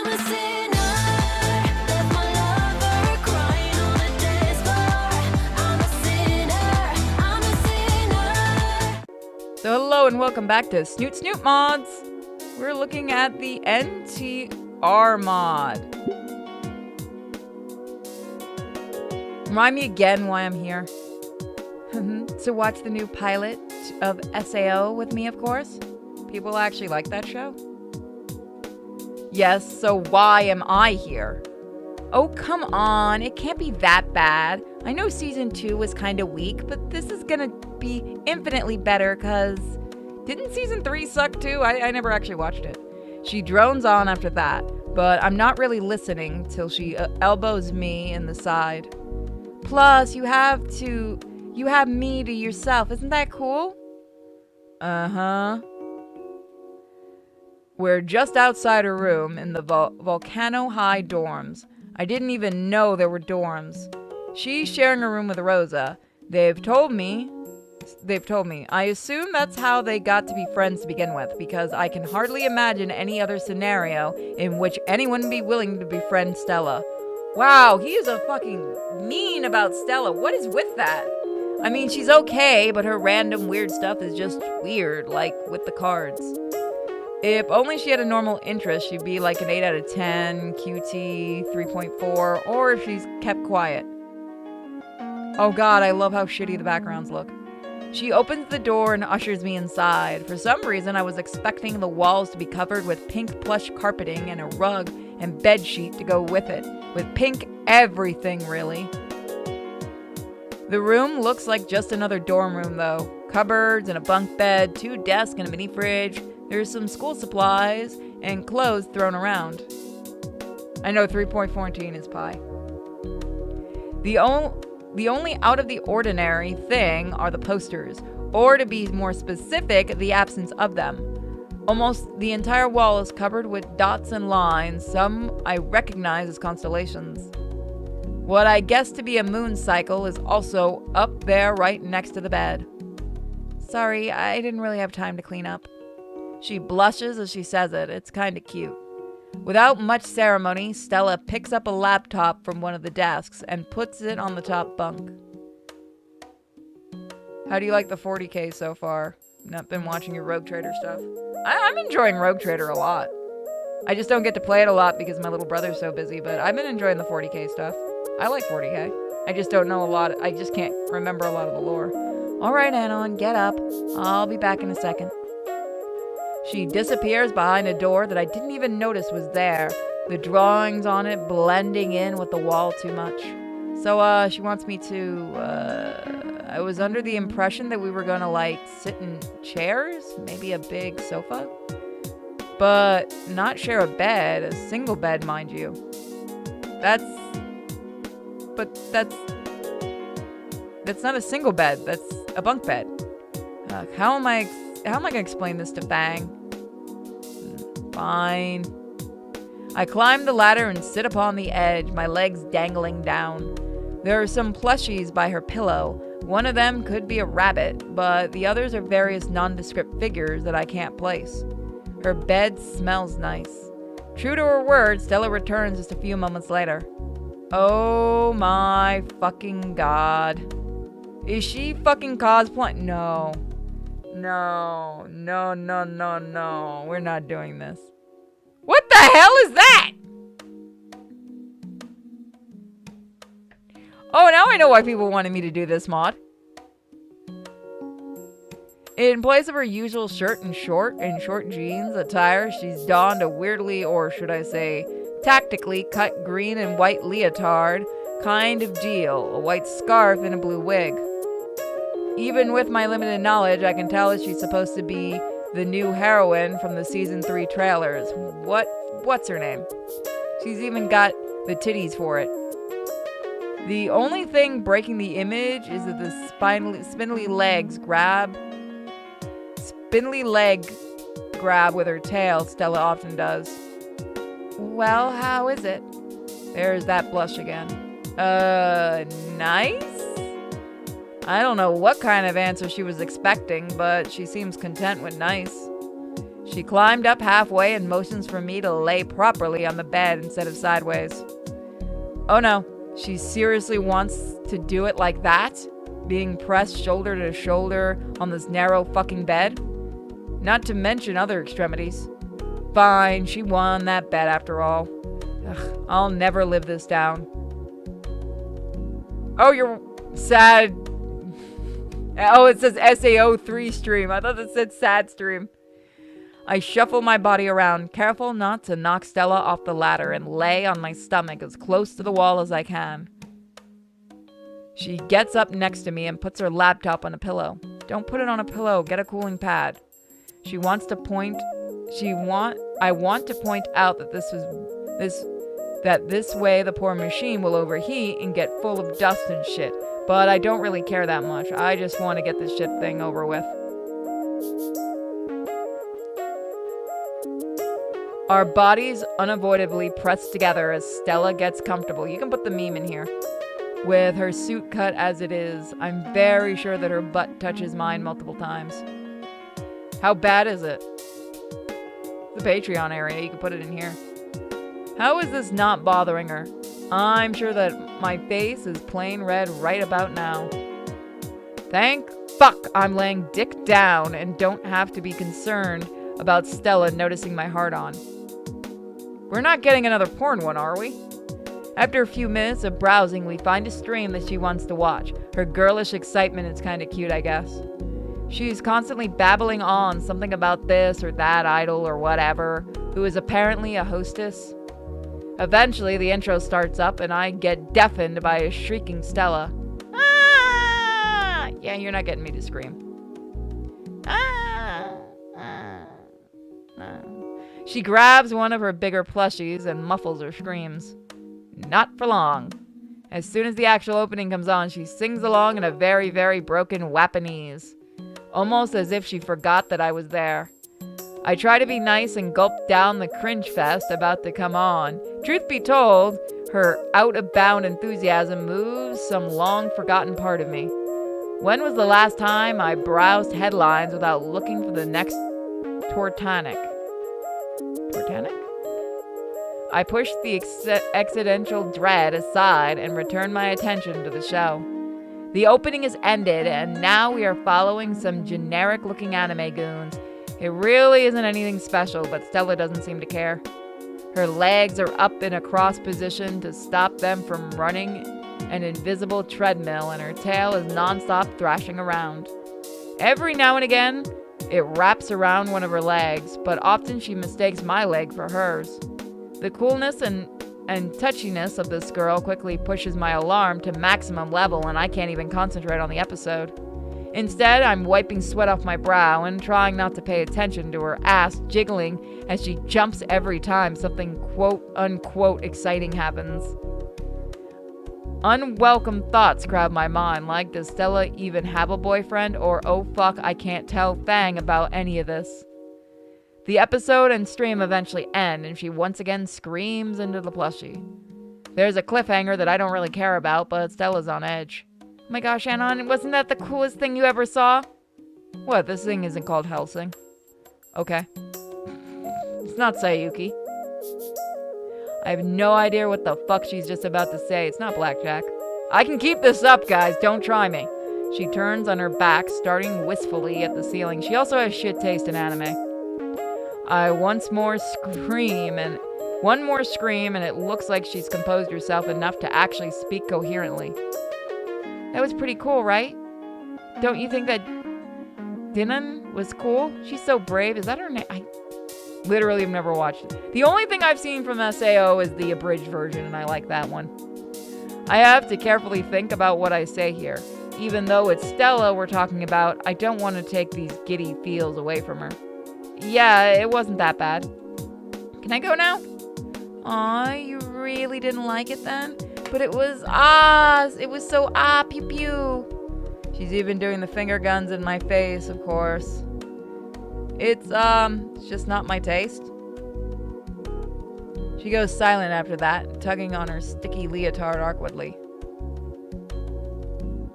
a sinner, left my lover crying on the dance floor. I'm a sinner, I'm a sinner. So hello and welcome back to Snoot Mods. We're looking at the NTR mod. Remind me again why I'm here. To watch the new pilot of SAO with me, of course. People actually like that show. Yes, so why am I here? Oh, come on. It can't be that bad. I know season 2 was kind of weak, but this is gonna be infinitely better because didn't season 3 suck too? I never actually watched it. She drones on after that, but I'm not really listening till she elbows me in the side. Plus, you have me to yourself. Isn't that cool? Uh-huh. We're just outside her room in the Volcano High dorms. I didn't even know there were dorms. She's sharing a room with Rosa. They've told me. I assume that's how they got to be friends to begin with, because I can hardly imagine any other scenario in which anyone would be willing to befriend Stella. Wow, he is a fucking mean about Stella. What is with that? I mean, she's okay, but her random weird stuff is just weird, like with the cards. If only she had a normal interest, she'd be like an 8 out of 10, QT, 3.4, or if she's kept quiet. Oh god, I love how shitty the backgrounds look. She opens the door and ushers me inside. For some reason, I was expecting the walls to be covered with pink plush carpeting and a rug and bed sheet to go with it. With pink everything, really. The room looks like just another dorm room, though. Cupboards and a bunk bed, 2 desks and a mini fridge. There's some school supplies and clothes thrown around. I know 3.14 is pi. The only out of the ordinary thing are the posters, or to be more specific, the absence of them. Almost the entire wall is covered with dots and lines, some I recognize as constellations. What I guess to be a moon cycle is also up there right next to the bed. Sorry, I didn't really have time to clean up. She blushes as she says it. It's kinda cute. Without much ceremony, Stella picks up a laptop from one of the desks and puts it on the top bunk. How do you like the 40k so far? Not been watching your Rogue Trader stuff? I'm enjoying Rogue Trader a lot. I just don't get to play it a lot because my little brother's so busy, but I've been enjoying the 40k stuff. I like 40k. I just don't know a lot. I just can't remember a lot of the lore. Alright, Anon, get up. I'll be back in a second. She disappears behind a door that I didn't even notice was there. The drawings on it blending in with the wall too much. So, she wants me to, I was under the impression that we were gonna, like, sit in chairs? Maybe a big sofa? But not share a bed. A single bed, mind you. That's not a single bed. That's a bunk bed. How am I gonna explain this to Fang? Fine. I climb the ladder and sit upon the edge, my legs dangling down. There are some plushies by her pillow. One of them could be a rabbit, but the others are various nondescript figures that I can't place. Her bed smells nice. True to her word, Stella returns just a few moments later. Oh my fucking god. Is she fucking cosplaying? No. No. We're not doing this. What the hell is that? Oh, now I know why people wanted me to do this mod. In place of her usual shirt and short jeans attire, she's donned a weirdly, or should I say, tactically cut green and white leotard kind of deal, a white scarf and a blue wig. Even with my limited knowledge, I can tell that she's supposed to be the new heroine from the season 3 trailers. What's her name? She's even got the titties for it. The only thing breaking the image is that the spindly leg grab with her tail Stella often does. Well, how is it? There's that blush again. Nice? I don't know what kind of answer she was expecting, but she seems content with nice. She climbed up halfway and motions for me to lay properly on the bed instead of sideways. Oh no, she seriously wants to do it like that? Being pressed shoulder to shoulder on this narrow fucking bed? Not to mention other extremities. Fine, she won that bet after all. Ugh, I'll never live this down. Oh, you're sad. Oh, it says SAO3 stream. I thought it said sad stream. I shuffle my body around, careful not to knock Stella off the ladder, and lay on my stomach as close to the wall as I can. She gets up next to me and puts her laptop on a pillow. Don't put it on a pillow, get a cooling pad. I want to point out that this way the poor machine will overheat and get full of dust and shit. But I don't really care that much. I just want to get this shit thing over with. Our bodies unavoidably press together as Stella gets comfortable. You can put the meme in here. With her suit cut as it is, I'm very sure that her butt touches mine multiple times. How bad is it? The Patreon area, you can put it in here. How is this not bothering her? I'm sure that my face is plain red right about now. Thank fuck I'm laying dick down and don't have to be concerned about Stella noticing my heart on. We're not getting another porn one, are we? After a few minutes of browsing, we find a stream that she wants to watch. Her girlish excitement is kind of cute, I guess. She's constantly babbling on something about this or that idol or whatever, who is apparently a hostess. Eventually, the intro starts up and I get deafened by a shrieking Stella. Ah! Yeah, you're not getting me to scream. Ah! Ah! Ah. She grabs one of her bigger plushies and muffles her screams. Not for long. As soon as the actual opening comes on, she sings along in a very, very broken Wapanese. Almost as if she forgot that I was there. I try to be nice and gulp down the cringe fest about to come on. Truth be told, her out-of-bound enthusiasm moves some long-forgotten part of me. When was the last time I browsed headlines without looking for the next Tortanic? Tortanic? I push the accidental dread aside and return my attention to the show. The opening is ended, and now we are following some generic-looking anime goons. It really isn't anything special, but Stella doesn't seem to care. Her legs are up in a cross position to stop them from running an invisible treadmill, and her tail is non-stop thrashing around. Every now and again, it wraps around one of her legs, but often she mistakes my leg for hers. The coolness and touchiness of this girl quickly pushes my alarm to maximum level, and I can't even concentrate on the episode. Instead, I'm wiping sweat off my brow and trying not to pay attention to her ass jiggling as she jumps every time something quote-unquote exciting happens. Unwelcome thoughts crowd my mind, like does Stella even have a boyfriend, or oh fuck, I can't tell Fang about any of this. The episode and stream eventually end, and she once again screams into the plushie. There's a cliffhanger that I don't really care about, but Stella's on edge. Oh my gosh, Anon, wasn't that the coolest thing you ever saw? What, this thing isn't called Helsing? Okay. It's not Sayuki. I have no idea what the fuck she's just about to say. It's not Blackjack. I can keep this up, guys. Don't try me. She turns on her back, starting wistfully at the ceiling. She also has shit taste in anime. I one more scream, and it looks like she's composed herself enough to actually speak coherently. That was pretty cool, right? Don't you think that Dinan was cool? She's so brave. Is that her name? I literally have never watched it. The only thing I've seen from SAO is the abridged version, and I like that one. I have to carefully think about what I say here. Even though it's Stella we're talking about, I don't want to take these giddy feels away from her. Yeah, it wasn't that bad. Can I go now? Aw, you really didn't like it then? But it was so pew pew. She's even doing the finger guns in my face, of course. It's just not my taste. She goes silent after that, tugging on her sticky leotard awkwardly.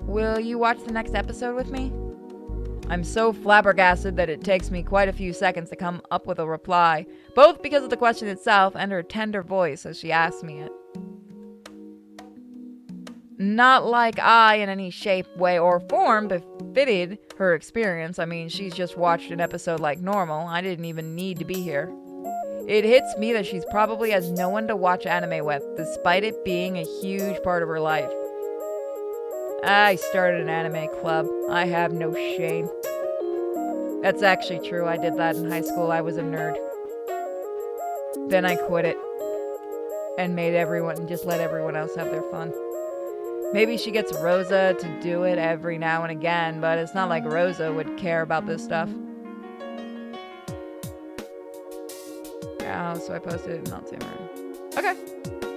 Will you watch the next episode with me? I'm so flabbergasted that it takes me quite a few seconds to come up with a reply, both because of the question itself and her tender voice as she asks me it. Not like I, in any shape, way, or form, befitted her experience. I mean, she's just watched an episode like normal. I didn't even need to be here. It hits me that she's probably has no one to watch anime with, despite it being a huge part of her life. I started an anime club. I have no shame. That's actually true. I did that in high school. I was a nerd. Then I quit it and just let everyone else have their fun. Maybe she gets Rosa to do it every now and again, but it's not like Rosa would care about this stuff. Yeah, so I posted it in not same room. Okay,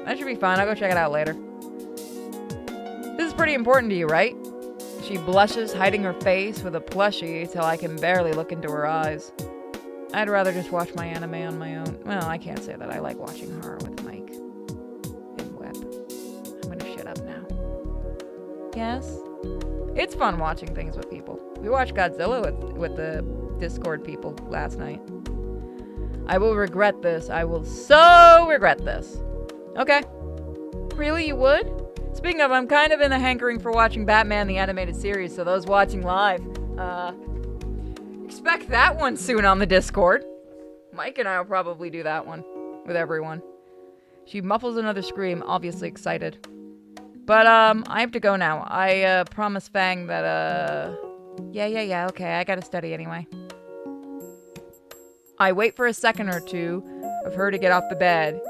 that should be fine. I'll go check it out later. This is pretty important to you, right? She blushes, hiding her face with a plushie till I can barely look into her eyes. I'd rather just watch my anime on my own. Well, I can't say that. I like watching horror with Mike and Web. I'm gonna shut up now. Yes? It's fun watching things with people. We watched Godzilla with the Discord people last night. I will regret this. I will so regret this. Okay. Really, you would? Speaking of, I'm kind of in the hankering for watching Batman the Animated Series, so those watching live, expect that one soon on the Discord. Mike and I will probably do that one with everyone. She muffles another scream, obviously excited. But, I have to go now. I, promised Fang that, yeah, okay, I gotta study anyway. I wait for a second or two of her to get off the bed,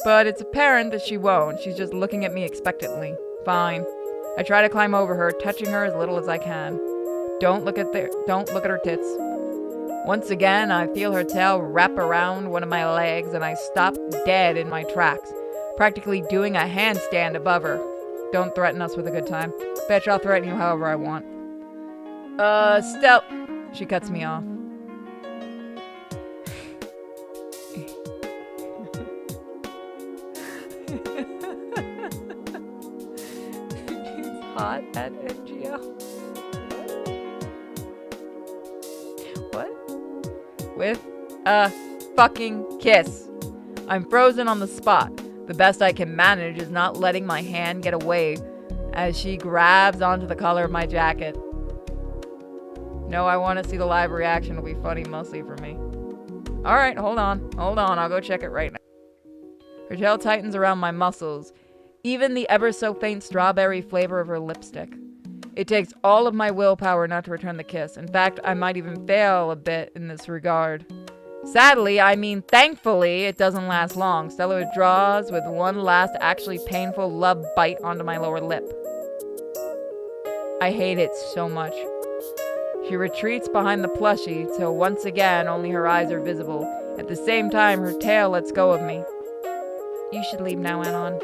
but it's apparent that she won't. She's just looking at me expectantly. Fine. I try to climb over her, touching her as little as I can. Don't look at her tits. Once again, I feel her tail wrap around one of my legs, and I stop dead in my tracks, practically doing a handstand above her. Don't threaten us with a good time. Bitch, I'll threaten you however I want. She cuts me off. It's hot at NGO. What? With a fucking kiss. I'm frozen on the spot. The best I can manage is not letting my hand get away as she grabs onto the collar of my jacket. No, I want to see the live reaction. It'll be funny mostly for me. Alright, hold on. I'll go check it right now. Her tail tightens around my muscles, even the ever so faint strawberry flavor of her lipstick. It takes all of my willpower not to return the kiss. In fact, I might even fail a bit in this regard. Sadly, thankfully, it doesn't last long. Stella withdraws with one last actually painful love bite onto my lower lip. I hate it so much. She retreats behind the plushie till once again only her eyes are visible. At the same time, her tail lets go of me. You should leave now, Anon.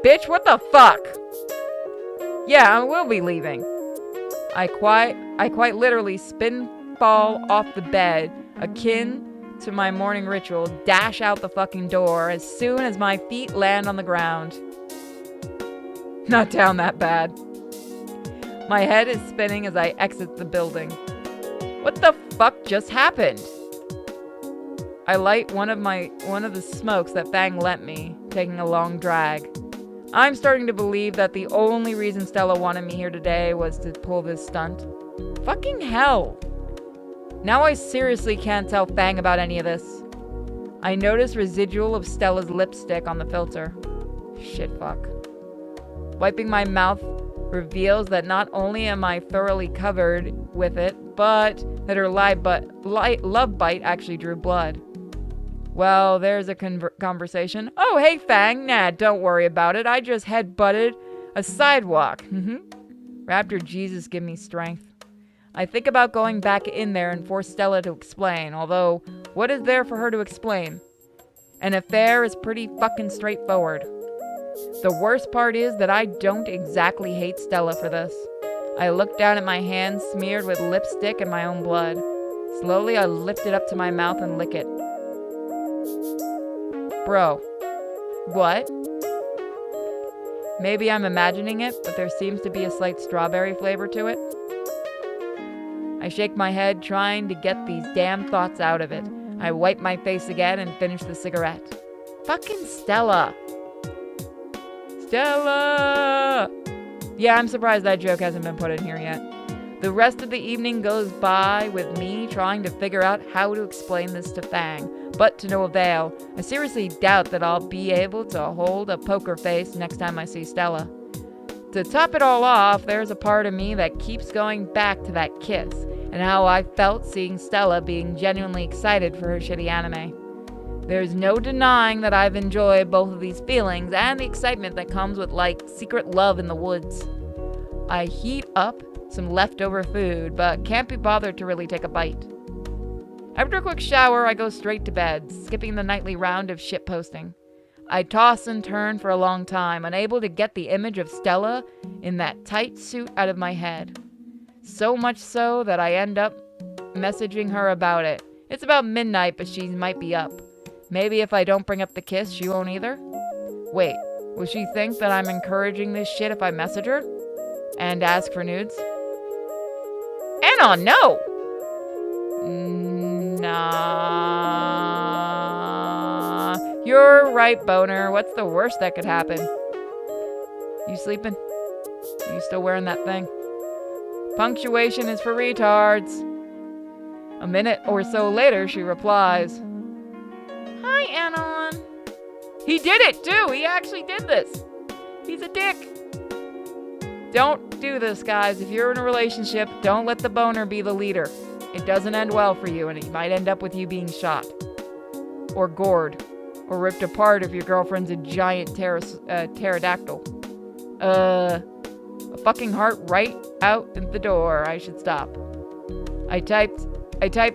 Bitch, what the fuck? Yeah, I will be leaving. I quite literally spin fall off the bed, akin to my morning ritual, dash out the fucking door as soon as my feet land on the ground. Not down that bad. My head is spinning as I exit the building. What the fuck just happened? I light one of the smokes that Fang lent me, taking a long drag. I'm starting to believe that the only reason Stella wanted me here today was to pull this stunt. Fucking hell! Now I seriously can't tell Fang about any of this. I notice residual of Stella's lipstick on the filter. Shit fuck. Wiping my mouth reveals that not only am I thoroughly covered with it, but that her love bite actually drew blood. Well, there's a conversation. Oh, hey, Fang. Nah, don't worry about it. I just head-butted a sidewalk. Raptor Jesus, give me strength. I think about going back in there and force Stella to explain, although, what is there for her to explain? An affair is pretty fucking straightforward. The worst part is that I don't exactly hate Stella for this. I look down at my hand smeared with lipstick and my own blood. Slowly, I lift it up to my mouth and lick it. Bro. What? Maybe I'm imagining it, but there seems to be a slight strawberry flavor to it. I shake my head, trying to get these damn thoughts out of it. I wipe my face again and finish the cigarette. Fucking Stella. Stella! Yeah, I'm surprised that joke hasn't been put in here yet. The rest of the evening goes by with me trying to figure out how to explain this to Fang, but to no avail. I seriously doubt that I'll be able to hold a poker face next time I see Stella. To top it all off, there's a part of me that keeps going back to that kiss, and how I felt seeing Stella being genuinely excited for her shitty anime. There's no denying that I've enjoyed both of these feelings and the excitement that comes with, like, secret love in the woods. I heat up some leftover food, but can't be bothered to really take a bite. After a quick shower, I go straight to bed, skipping the nightly round of shitposting. I toss and turn for a long time, unable to get the image of Stella in that tight suit out of my head. So much so that I end up messaging her about it. It's about midnight, but she might be up. Maybe if I don't bring up the kiss, she won't either? Wait, will she think that I'm encouraging this shit if I message her? And ask for nudes? Anon, no! Nah. You're right, Boner. What's the worst that could happen? You sleeping? Are you still wearing that thing? Punctuation is for retards. A minute or so later, she replies, Hi, Anon. He did it, too. He actually did this. He's a dick. Don't do this, guys. If you're in a relationship, don't let the boner be the leader. It doesn't end well for you, and it might end up with you being shot. Or gored. Or ripped apart if your girlfriend's a giant pterodactyl. A fucking heart right out the door. I should stop. I type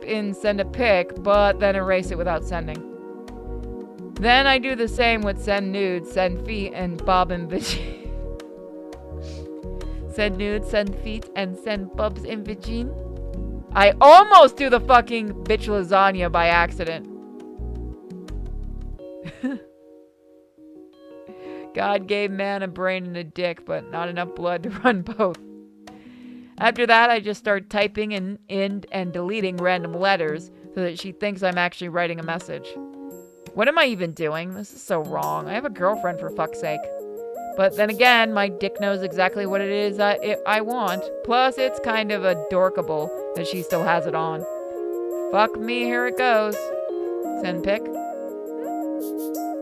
in send a pic, but then erase it without sending. Then I do the same with send nudes, send feet, and bob and vagine. Send nudes, send feet, and send bubs in vagine. I almost do the fucking bitch lasagna by accident. God gave man a brain and a dick, but not enough blood to run both. After that, I just start typing in and deleting random letters so that she thinks I'm actually writing a message. What am I even doing? This is so wrong. I have a girlfriend, for fuck's sake. But then again, my dick knows exactly what it is I want. Plus, it's kind of adorkable that she still has it on. Fuck me, here it goes. Send pic.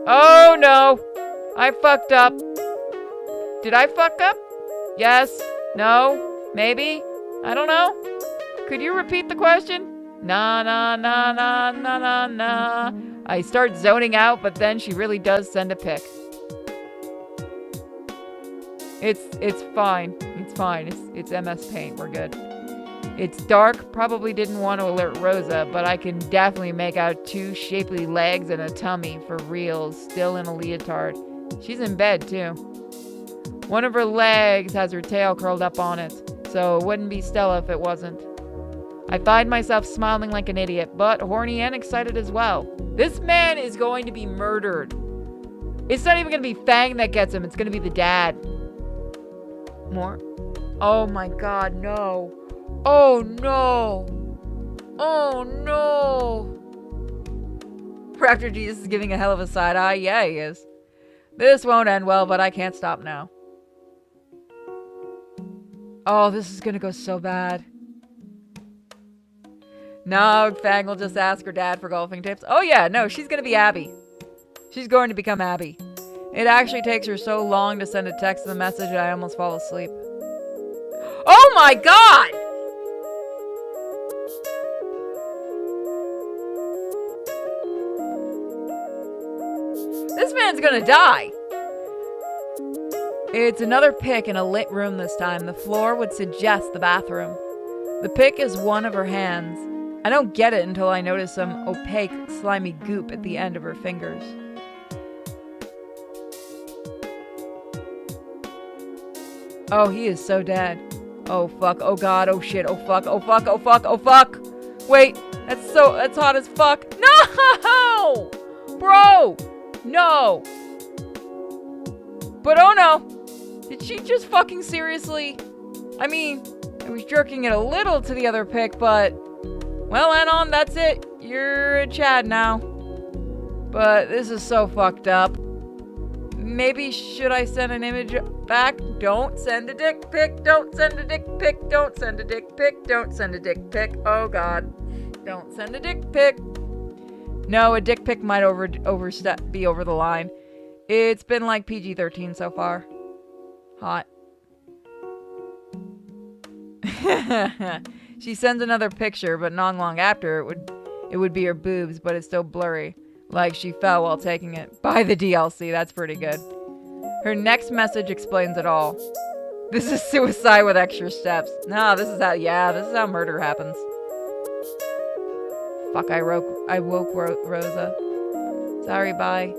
Oh no! I fucked up. Did I fuck up? Yes? No? Maybe? I don't know. Could you repeat the question? Nah. I start zoning out, but then she really does send a pic. It's fine. It's fine. It's MS Paint. We're good. It's dark. Probably didn't want to alert Rosa, but I can definitely make out two shapely legs and a tummy for real, still in a leotard. She's in bed, too. One of her legs has her tail curled up on it, so it wouldn't be Stella if it wasn't. I find myself smiling like an idiot, but horny and excited as well. This man is going to be murdered. It's not even going to be Fang that gets him. It's going to be the dad. More? Oh my god, no. Oh no. Oh no. Raptor Jesus is giving a hell of a side eye. Yeah, he is. This won't end well, but I can't stop now. Oh, this is going to go so bad. No, Fang will just ask her dad for golfing tips. Oh yeah, no, she's going to be Abby. She's going to become Abby. It actually takes her so long to send a text and a message that I almost fall asleep. Oh my god! This man's gonna die. It's another pic in a lit room this time. The floor would suggest the bathroom. The pic is one of her hands. I don't get it until I notice some opaque, slimy goop at the end of her fingers. Oh, he is so dead. Oh, fuck. Oh, God. Oh, shit. Oh, fuck. Oh, fuck. Oh, fuck. Oh, fuck. Wait. That's hot as fuck. No! Bro! No! But oh no! Did she just fucking seriously? I mean, I was jerking it a little to the other pic, but... Well, Anon, that's it. You're a Chad now. But this is so fucked up. Maybe should I send an image back? Don't send a dick pic. Don't send a dick pic. Don't send a dick pic. Don't send a dick pic. Oh god. Don't send a dick pic. No, a dick pic might be over the line. It's been like PG-13 so far. Hot. She sends another picture, but not long after it would be her boobs, but it's still blurry. Like she fell while taking it. Buy the DLC, that's pretty good. Her next message explains it all. This is suicide with extra steps. No, this is how murder happens. Fuck, I woke Rosa. Sorry, bye.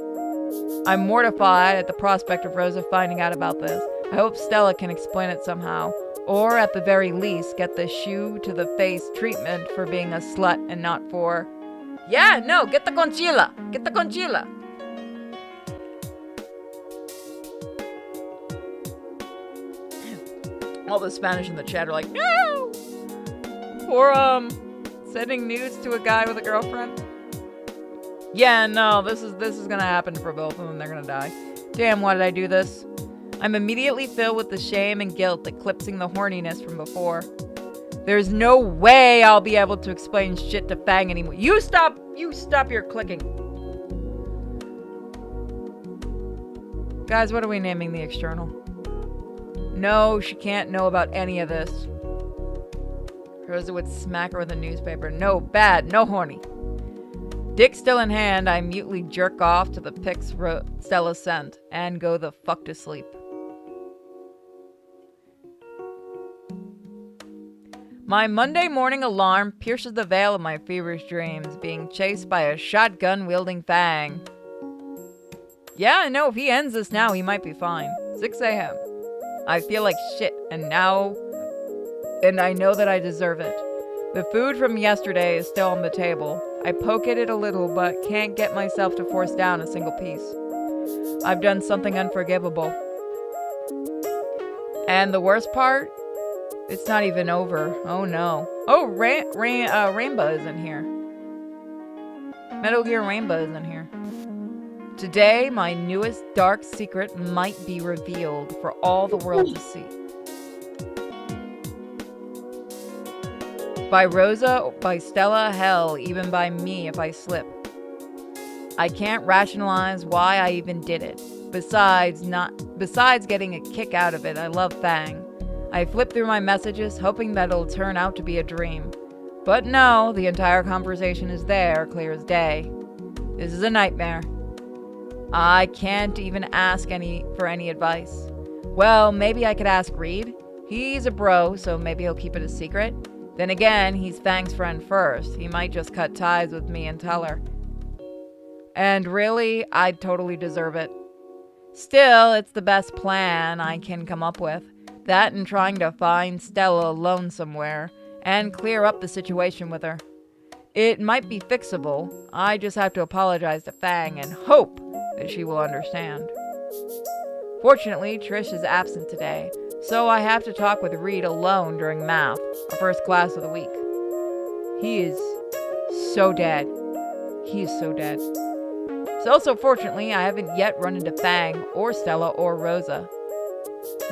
I'm mortified at the prospect of Rosa finding out about this. I hope Stella can explain it somehow. Or at the very least, get the shoe to the face treatment for being a slut and not for... Yeah, no, get the conchila. Get the conchila. All the Spanish in the chat are like, no! For, sending nudes to a guy with a girlfriend. Yeah, no, this is gonna happen for both of them. They're gonna die. Damn, why did I do this? I'm immediately filled with the shame and guilt eclipsing the horniness from before. There's no way I'll be able to explain shit to Fang anymore. You stop your clicking. Guys, what are we naming the external? No, she can't know about any of this. Rosa would smack her with a newspaper. No, bad, no horny. Dick still in hand, I mutely jerk off to the pics Stella sent and go the fuck to sleep. My Monday morning alarm pierces the veil of my feverish dreams, being chased by a shotgun-wielding Fang. Yeah, I know, if he ends this now, he might be fine. 6 a.m. I feel like shit, and I know that I deserve it. The food from yesterday is still on the table. I poke at it a little, but can't get myself to force down a single piece. I've done something unforgivable. And the worst part? It's not even over. Oh no. Oh, Rainbow isn't here. Metal Gear Rainbow isn't here. Today, my newest dark secret might be revealed for all the world to see. By Rosa, by Stella, hell, even by me if I slip. I can't rationalize why I even did it. Besides getting a kick out of it, I love Fang. I flip through my messages, hoping that it'll turn out to be a dream. But no, the entire conversation is there, clear as day. This is a nightmare. I can't even ask for any advice. Well, maybe I could ask Reed. He's a bro, so maybe he'll keep it a secret. Then again, he's Fang's friend first. He might just cut ties with me and tell her. And really, I'd totally deserve it. Still, it's the best plan I can come up with. That and trying to find Stella alone somewhere and clear up the situation with her. It might be fixable. I just have to apologize to Fang and hope that she will understand. Fortunately, Trish is absent today, so I have to talk with Reed alone during math, our first class of the week. He is so dead. He is so dead. So also, fortunately, I haven't yet run into Fang or Stella or Rosa.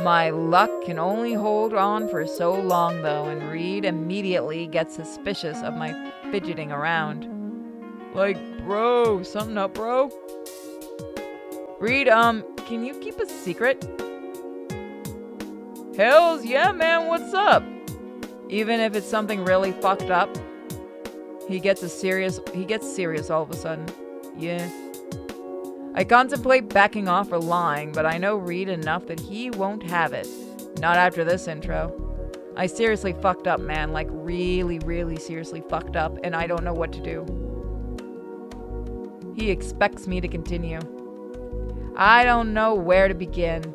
My luck can only hold on for so long, though, and Reed immediately gets suspicious of my fidgeting around. Like, bro, something up, bro? Reed, can you keep a secret? Hells yeah, man, what's up? Even if it's something really fucked up, he gets serious all of a sudden. Yeah. I contemplate backing off or lying, but I know Reed enough that he won't have it. Not after this intro. I seriously fucked up, man. Like, really, really seriously fucked up, and I don't know what to do. He expects me to continue. I don't know where to begin.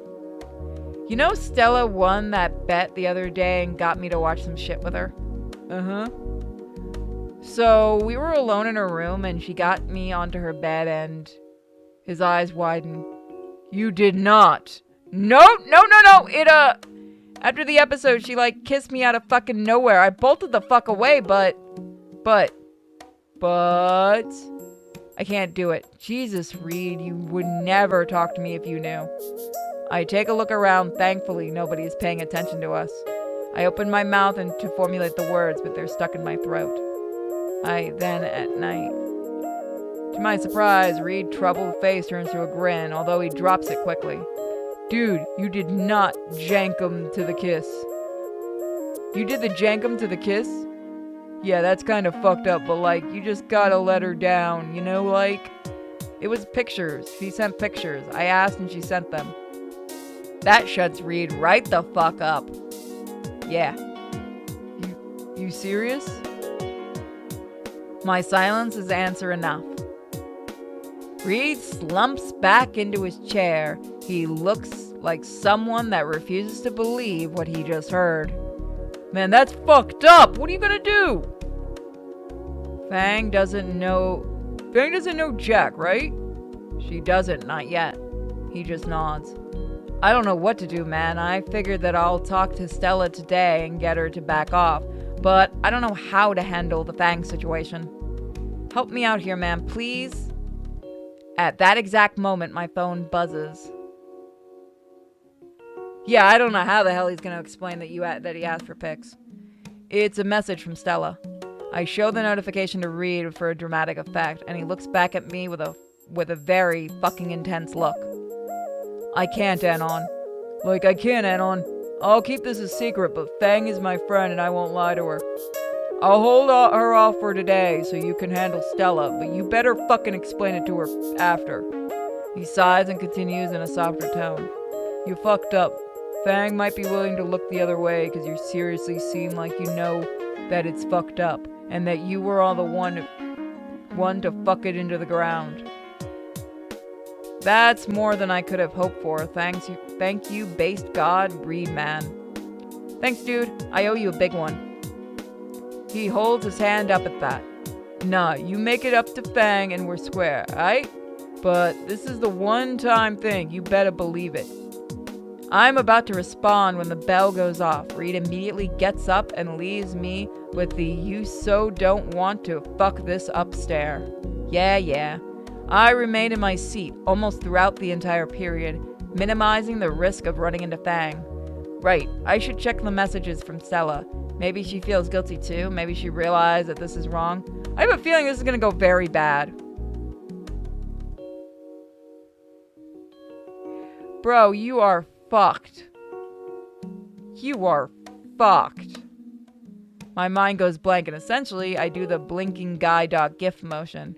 You know Stella won that bet the other day and got me to watch some shit with her? Uh-huh. So, we were alone in her room, and she got me onto her bed, and... His eyes widen. You did not. No. After the episode, she like kissed me out of fucking nowhere. I bolted the fuck away, but I can't do it. Jesus, Reed, you would never talk to me if you knew. I take a look around. Thankfully, nobody is paying attention to us. I open my mouth and to formulate the words, but they're stuck in my throat. Then at night. To my surprise, Reed's troubled face turns to a grin, although he drops it quickly. Dude, you did not jank him to the kiss. You did the jank him to the kiss? Yeah, that's kind of fucked up, but like, you just gotta let her down, you know, like? It was pictures. She sent pictures. I asked and she sent them. That shuts Reed right the fuck up. Yeah. You serious? My silence is answer enough. Reed slumps back into his chair. He looks like someone that refuses to believe what he just heard. Man, that's fucked up! What are you gonna do? Fang doesn't know Jack, right? She doesn't, not yet. He just nods. I don't know what to do, man. I figured that I'll talk to Stella today and get her to back off, but I don't know how to handle the Fang situation. Help me out here, man, please. At that exact moment, my phone buzzes. Yeah, I don't know how the hell he's gonna explain that he asked for pics. It's a message from Stella. I show the notification to Reed for a dramatic effect, and he looks back at me with a very fucking intense look. I can't, Anon. I can't, Anon. I'll keep this a secret, but Fang is my friend and I won't lie to her. I'll hold her off for today so you can handle Stella, but you better fucking explain it to her after. He sighs and continues in a softer tone. You fucked up. Fang might be willing to look the other way because you seriously seem like you know that it's fucked up and that you were all the one to fuck it into the ground. That's more than I could have hoped for. Thank you, based God, Reed man. Thanks, dude. I owe you a big one. He holds his hand up at that. Nah, you make it up to Fang and we're square, aight? But this is the one-time thing. You better believe it. I'm about to respond when the bell goes off. Reed immediately gets up and leaves me with the you so don't want to fuck this up stare. Yeah. I remain in my seat almost throughout the entire period, minimizing the risk of running into Fang. Right, I should check the messages from Stella. Maybe she feels guilty too. Maybe she realized that this is wrong. I have a feeling this is gonna go very bad. Bro, you are fucked. You are fucked. My mind goes blank and essentially I do the blinking guy dot gif motion.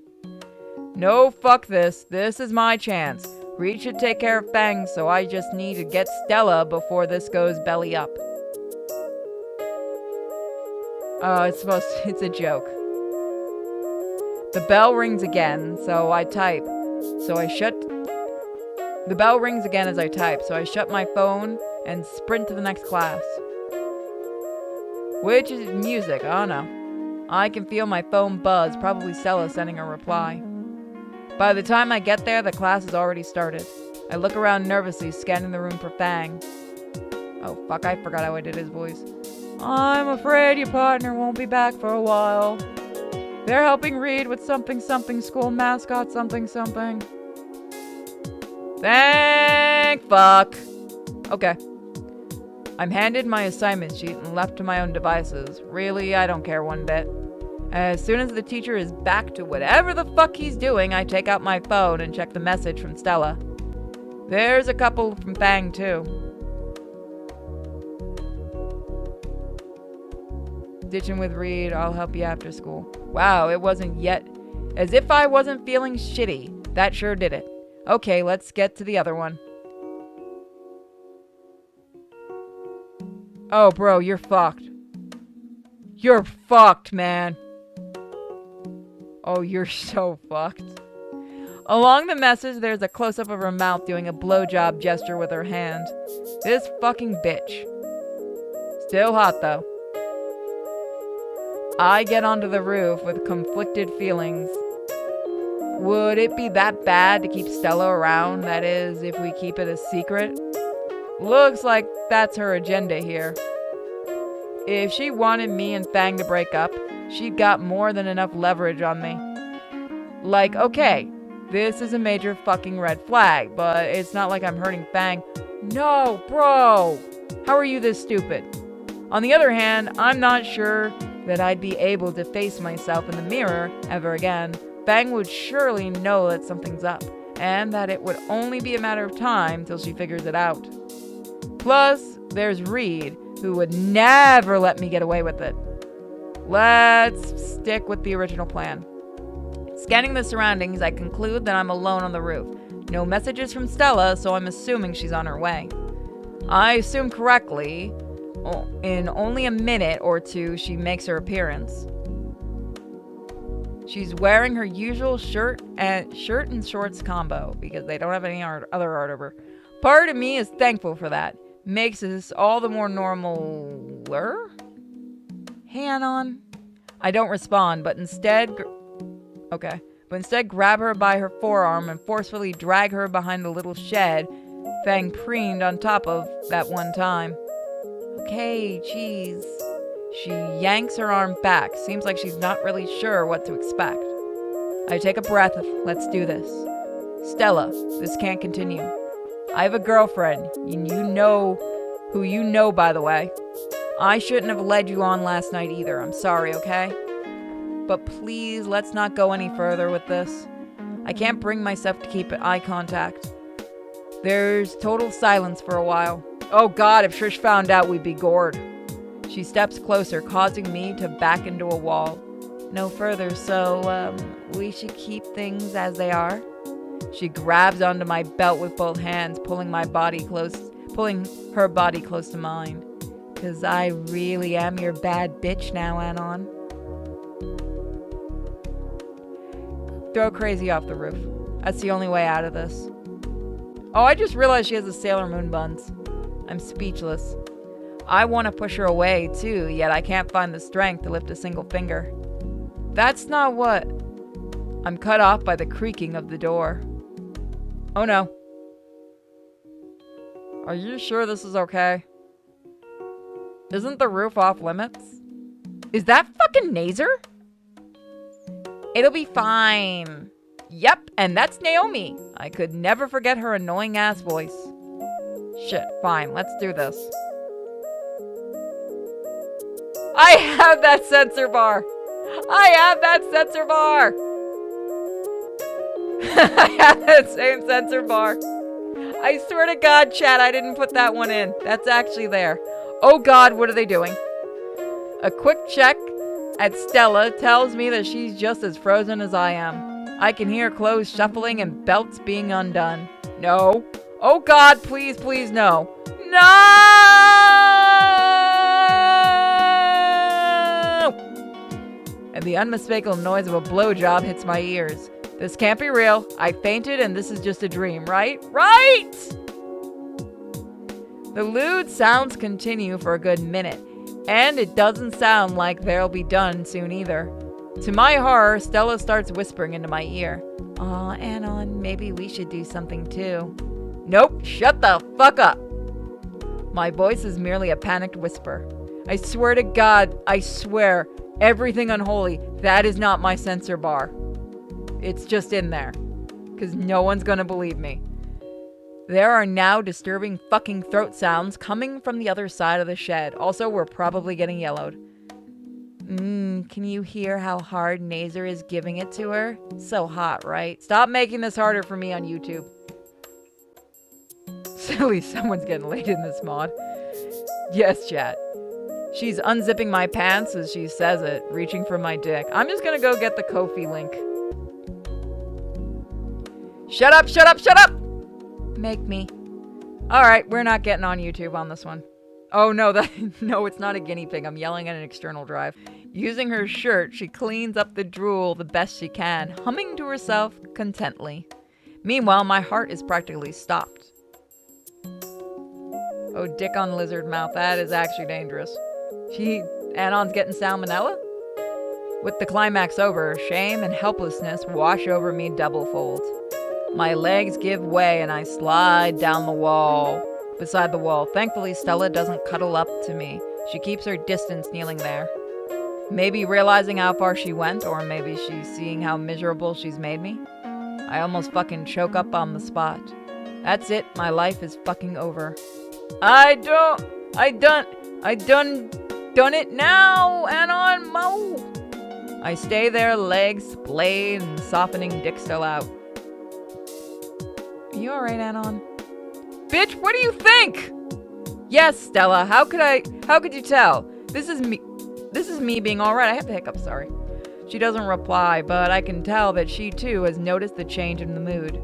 No, fuck this. This is my chance. Reed should take care of Fang, so I just need to get Stella before this goes belly up. Oh, it's a joke. The bell rings again, so I type. The bell rings again as I type, so I shut my phone and sprint to the next class. Which is music, I don't know. I can feel my phone buzz, probably Stella sending a reply. By the time I get there, the class has already started. I look around nervously, scanning the room for Fang. Oh fuck, I forgot how I did his voice. I'm afraid your partner won't be back for a while. They're helping Reed with something school mascot something. Thank fuck. Okay. I'm handed my assignment sheet and left to my own devices. Really, I don't care one bit. As soon as the teacher is back to whatever the fuck he's doing, I take out my phone and check the message from Stella. There's a couple from Fang too. Ditching with Reed, I'll help you after school. Wow, it wasn't yet. As if I wasn't feeling shitty. That sure did it. Okay, let's get to the other one. Oh, bro, you're fucked. You're fucked, man. Oh, you're so fucked. Along the message, there's a close-up of her mouth doing a blowjob gesture with her hand. This fucking bitch. Still hot, though. I get onto the roof with conflicted feelings. Would it be that bad to keep Stella around? That is, if we keep it a secret? Looks like that's her agenda here. If she wanted me and Fang to break up, she'd got more than enough leverage on me. Like, okay, this is a major fucking red flag, but it's not like I'm hurting Fang. No, bro! How are you this stupid? On the other hand, I'm not sure that I'd be able to face myself in the mirror ever again. Fang would surely know that something's up, and that it would only be a matter of time till she figures it out. Plus, there's Reed, who would never let me get away with it. Let's stick with the original plan. Scanning the surroundings, I conclude that I'm alone on the roof. No messages from Stella, so I'm assuming she's on her way. I assume correctly. In only a minute or two, she makes her appearance. She's wearing her usual shirt and shorts combo because they don't have any other art of her. Part of me is thankful for that. Makes this all the more normaler. Hey, Anon. I don't respond, but instead grab her by her forearm and forcefully drag her behind the little shed Fang preened on top of that one time. Okay, jeez. She yanks her arm back. Seems like she's not really sure what to expect. I take a breath. Let's do this. Stella, this can't continue. I have a girlfriend, and you know who you know, by the way. I shouldn't have led you on last night either. I'm sorry, okay? But please, let's not go any further with this. I can't bring myself to keep eye contact. There's total silence for a while. Oh God, if Trish found out, we'd be gored. She steps closer, causing me to back into a wall. No further, so, we should keep things as they are. She grabs onto my belt with both hands, pulling her body close to mine. 'Cause I really am your bad bitch now, Anon. Throw Crazy off the roof. That's the only way out of this. Oh, I just realized she has the Sailor Moon buns. I'm speechless. I want to push her away, too, yet I can't find the strength to lift a single finger. That's not what... I'm cut off by the creaking of the door. Oh no. Are you sure this is okay? Isn't the roof off limits? Is that fucking Nazer? It'll be fine. Yep, and that's Naomi. I could never forget her annoying ass voice. Shit, fine, let's do this. I have that sensor bar! I have that sensor bar! I have that same sensor bar. I swear to God, chat, I didn't put that one in. That's actually there. Oh God, what are they doing? A quick check at Stella tells me that she's just as frozen as I am. I can hear clothes shuffling and belts being undone. No. Oh God, please, please, no. No! And the unmistakable noise of a blowjob hits my ears. This can't be real. I fainted and this is just a dream, right? Right! The lewd sounds continue for a good minute, and it doesn't sound like they'll be done soon either. To my horror, Stella starts whispering into my ear. Aw, Anon, maybe we should do something too. Nope, shut the fuck up. My voice is merely a panicked whisper. I swear to God, I swear, everything unholy, that is not my sensor bar. It's just in there. 'Cause no one's gonna believe me. There are now disturbing fucking throat sounds coming from the other side of the shed. Also, we're probably getting yellowed. Can you hear how hard Nazer is giving it to her? So hot, right? Stop making this harder for me on YouTube. Silly, someone's getting laid in this mod. Yes, chat. She's unzipping my pants as she says it, reaching for my dick. I'm just gonna go get the Ko-fi link. Shut up, shut up, shut up! Make me. Alright, we're not getting on YouTube on this one. Oh no, no, it's not a guinea pig. I'm yelling at an external drive. Using her shirt, she cleans up the drool the best she can, humming to herself contently. Meanwhile, my heart is practically stopped. Oh, dick on lizard mouth. That is actually dangerous. Anon's getting salmonella? With the climax over, shame and helplessness wash over me double fold. My legs give way and I slide down the wall. beside the wall. Thankfully, Stella doesn't cuddle up to me. She keeps her distance kneeling there. Maybe realizing how far she went, or maybe she's seeing how miserable she's made me. I almost fucking choke up on the spot. That's it, my life is fucking over. I done it now, Anon, mo. I stay there, legs splayed and softening dick still out. Are you alright, Anon? Bitch, what do you think? Yes, Stella, how could you tell? This is me being alright. I have the hiccups, sorry. She doesn't reply, but I can tell that she too has noticed the change in the mood.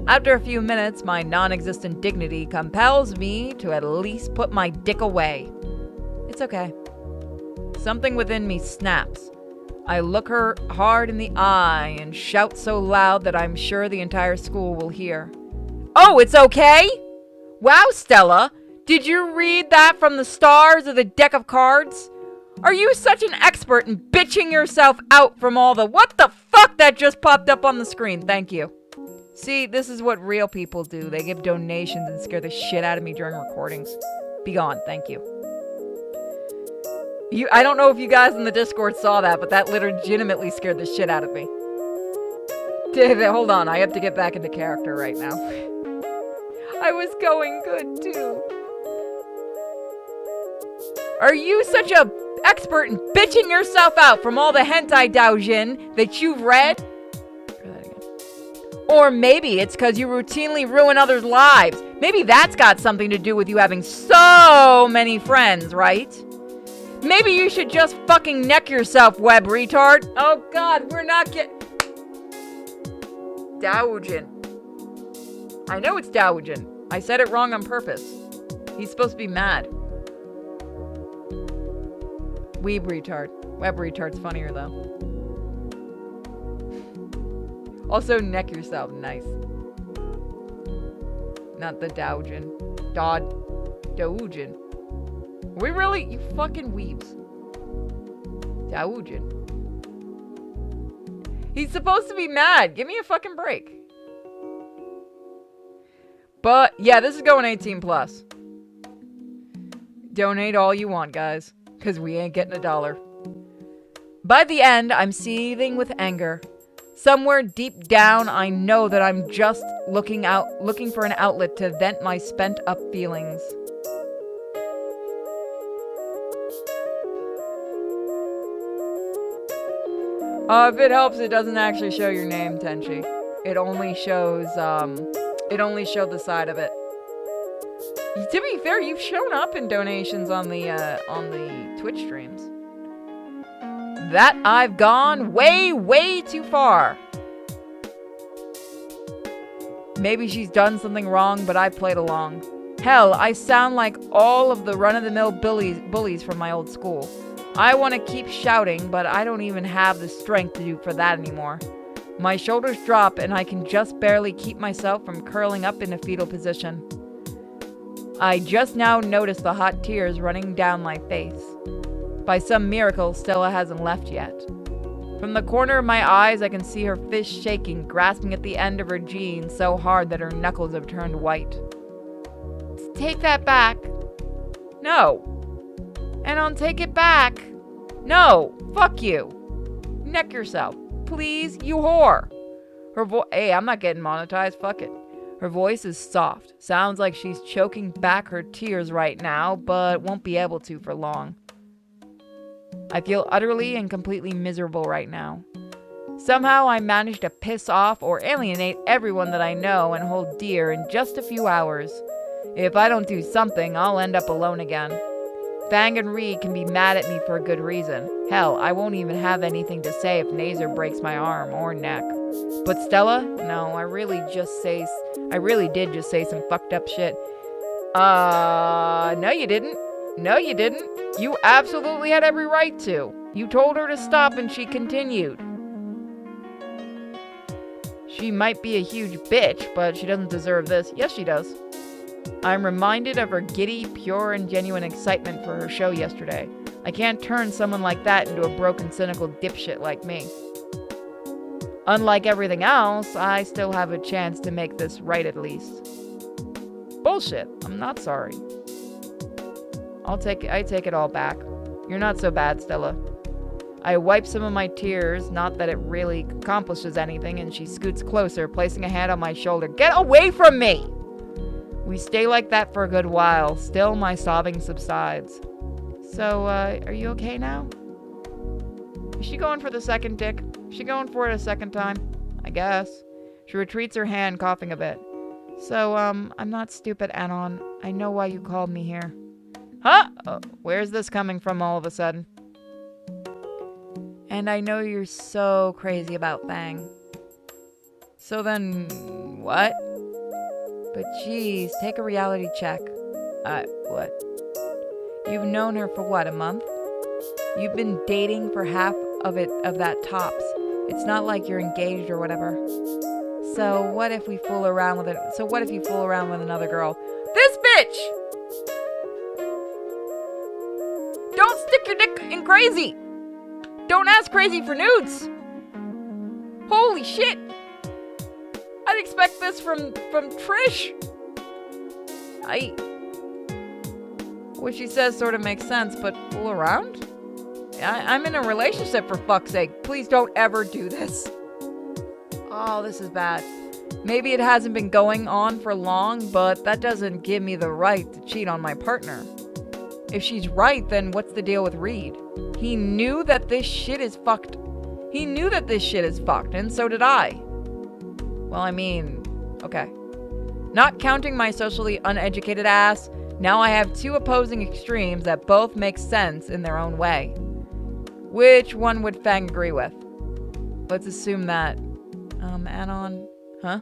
After a few minutes, my non-existent dignity compels me to at least put my dick away. It's okay. Something within me snaps. I look her hard in the eye and shout so loud that I'm sure the entire school will hear. Oh, it's okay? Wow, Stella, did you read that from the stars of the deck of cards? Are you such an expert in bitching yourself out from all the what the fuck that just popped up on the screen? Thank you. See, this is what real people do. They give donations and scare the shit out of me during recordings. Be gone, thank you. I don't know if you guys in the Discord saw that, but that legitimately scared the shit out of me. Hold on, I have to get back into character right now. I was going good too. Are you such a expert in bitching yourself out from all the hentai doujin that you've read? Try that again. Or maybe it's because you routinely ruin others' lives. Maybe that's got something to do with you having so many friends, right? Maybe you should just fucking neck yourself, web retard. Oh god, we're not Doujin. I know it's Doujin. I said it wrong on purpose. He's supposed to be mad. Weeb retard. Web retard's funnier though. Also, neck yourself. Nice. Not the Doujin. Doujin. We really? You fucking weebs. Doujin. He's supposed to be mad. Give me a fucking break. But, yeah, this is going 18 plus. Donate all you want, guys. Because we ain't getting $1. By the end, I'm seething with anger. Somewhere deep down, I know that I'm just looking for an outlet to vent my spent-up feelings. If it helps, it doesn't actually show your name, Tenchi. It only shows, it only showed the side of it. To be fair, you've shown up in donations on the Twitch streams. That I've gone way, way too far. Maybe she's done something wrong, but I played along. Hell, I sound like all of the run-of-the-mill bullies from my old school. I want to keep shouting, but I don't even have the strength to do for that anymore. My shoulders drop, and I can just barely keep myself from curling up in a fetal position. I just now notice the hot tears running down my face. By some miracle, Stella hasn't left yet. From the corner of my eyes, I can see her fist shaking, grasping at the end of her jeans so hard that her knuckles have turned white. Take that back. No. And I'll take it back. No. Fuck you. Neck yourself. Please, you whore. Hey, I'm not getting monetized. Fuck it. Her voice is soft. Sounds like she's choking back her tears right now, but won't be able to for long. I feel utterly and completely miserable right now. Somehow I managed to piss off or alienate everyone that I know and hold dear in just a few hours. If I don't do something, I'll end up alone again. Fang and Reed can be mad at me for a good reason. Hell, I won't even have anything to say if Nazer breaks my arm or neck. But Stella? No, I really did just say some fucked up shit. No you didn't. No you didn't. You absolutely had every right to. You told her to stop and she continued. She might be a huge bitch, but she doesn't deserve this. Yes, she does. I'm reminded of her giddy, pure, and genuine excitement for her show yesterday. I can't turn someone like that into a broken, cynical dipshit like me. Unlike everything else, I still have a chance to make this right at least. Bullshit. I'm not sorry. I take it all back. You're not so bad, Stella. I wipe some of my tears, not that it really accomplishes anything, and she scoots closer, placing a hand on my shoulder. Get away from me! We stay like that for a good while. Still, my sobbing subsides. So, are you okay now? Is she going for the second dick? Is she going for it a second time? I guess. She retreats her hand, coughing a bit. So, I'm not stupid, Anon. I know why you called me here. Huh? Where's this coming from all of a sudden? And I know you're so crazy about Fang. So then, what? But geez, take a reality check. What? You've known her for what, a month? You've been dating for half of that tops. It's not like you're engaged or whatever. So what if we fool around with it? So what if you fool around with another girl? This bitch! Don't stick your dick in crazy! Don't ask crazy for nudes! Holy shit! I'd expect this from Trish! What she says sort of makes sense, but fool around? I'm in a relationship, for fuck's sake. Please don't ever do this. Oh, this is bad. Maybe it hasn't been going on for long, but that doesn't give me the right to cheat on my partner. If she's right, then what's the deal with Reed? He knew that this shit is fucked. He knew that this shit is fucked, and so did I. Well, I mean, okay. Not counting my socially uneducated ass, now I have two opposing extremes that both make sense in their own way. Which one would Fang agree with? Let's assume that. Anon, huh?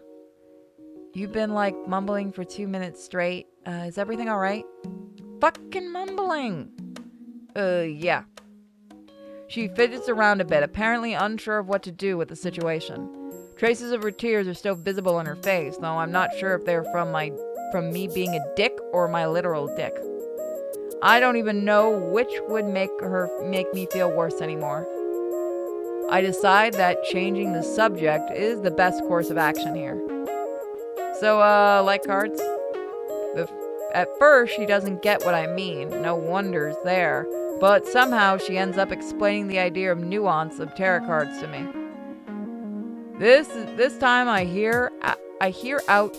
You've been, like, mumbling for 2 minutes straight. Is everything alright? Fucking mumbling! Yeah. She fidgets around a bit, apparently unsure of what to do with the situation. Traces of her tears are still visible on her face, though I'm not sure if they're from me being a dick or my literal dick. I don't even know which would make me feel worse anymore. I decide that changing the subject is the best course of action here. So, like cards? At first, she doesn't get what I mean. No wonders there. But somehow she ends up explaining the idea of nuance of tarot cards to me. This time I hear out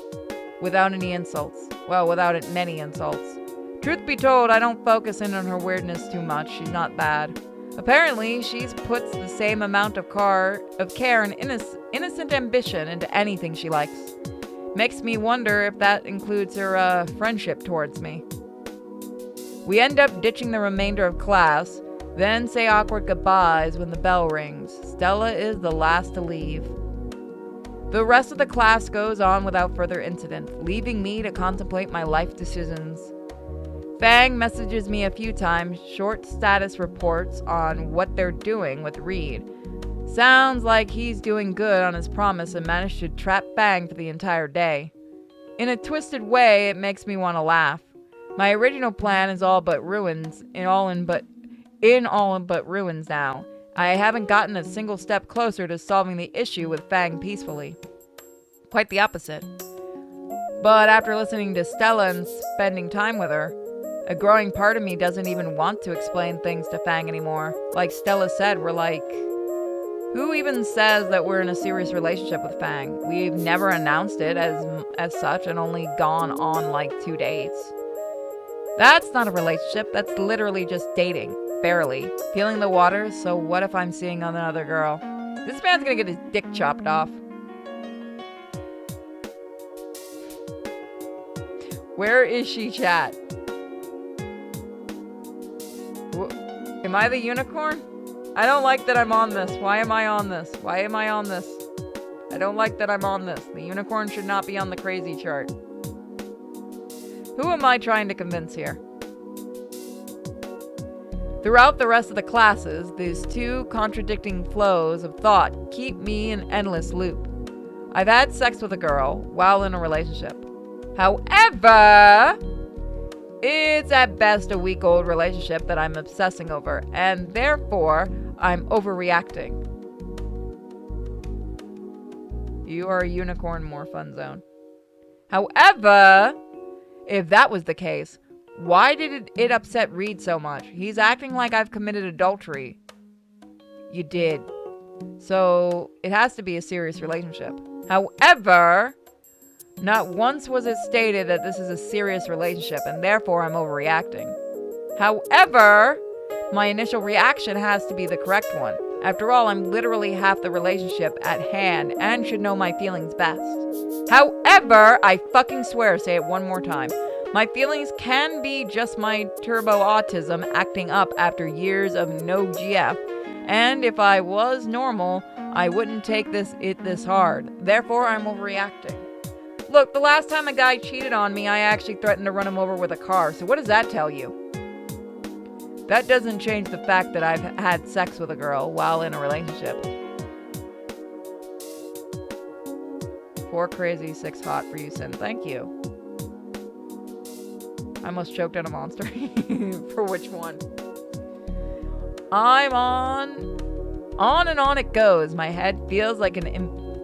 without any insults. Well, without many insults. Truth be told, I don't focus in on her weirdness too much. She's not bad. Apparently, she's puts the same amount of care and innocent ambition into anything she likes. Makes me wonder if that includes her friendship towards me. We end up ditching the remainder of class, then say awkward goodbyes when the bell rings. Stella is the last to leave. The rest of the class goes on without further incident, leaving me to contemplate my life decisions. Fang messages me a few times, short status reports on what they're doing with Reed. Sounds like he's doing good on his promise and managed to trap Fang for the entire day. In a twisted way, it makes me want to laugh. My original plan is all but ruins, in all but ruins now. I haven't gotten a single step closer to solving the issue with Fang peacefully. Quite the opposite. But after listening to Stella and spending time with her, a growing part of me doesn't even want to explain things to Fang anymore. Like Stella said, we're like... Who even says that we're in a serious relationship with Fang? We've never announced it as such and only gone on like 2 dates. That's not a relationship. That's literally just dating. Barely. Feeling the waters, so what if I'm seeing another girl? This man's gonna get his dick chopped off. Where is she, chat? Am I the unicorn? I don't like that I'm on this. Why am I on this? Why am I on this? I don't like that I'm on this. The unicorn should not be on the crazy chart. Who am I trying to convince here? Throughout the rest of the classes, these two contradicting flows of thought keep me in endless loop. I've had sex with a girl while in a relationship. However, it's at best a week-old relationship that I'm obsessing over, and therefore, I'm overreacting. You are a unicorn, more fun zone. However, If that was the case, why did it upset Reed so much? He's acting like I've committed adultery. You did. So it has to be a serious relationship. However, not once was it stated that this is a serious relationship, and therefore I'm overreacting. However, my initial reaction has to be the correct one. After all, I'm literally half the relationship at hand and should know my feelings best. However, I fucking swear, say it one more time. My feelings can be just my turbo autism acting up after years of no GF. And if I was normal, I wouldn't take it this hard. Therefore, I'm overreacting. Look, the last time a guy cheated on me, I actually threatened to run him over with a car. So what does that tell you? That doesn't change the fact that I've had sex with a girl while in a relationship. 4 crazy, 6 hot for you, Sin. Thank you. I almost choked on a monster. For which one? I'm on. On and on it goes. My head feels like an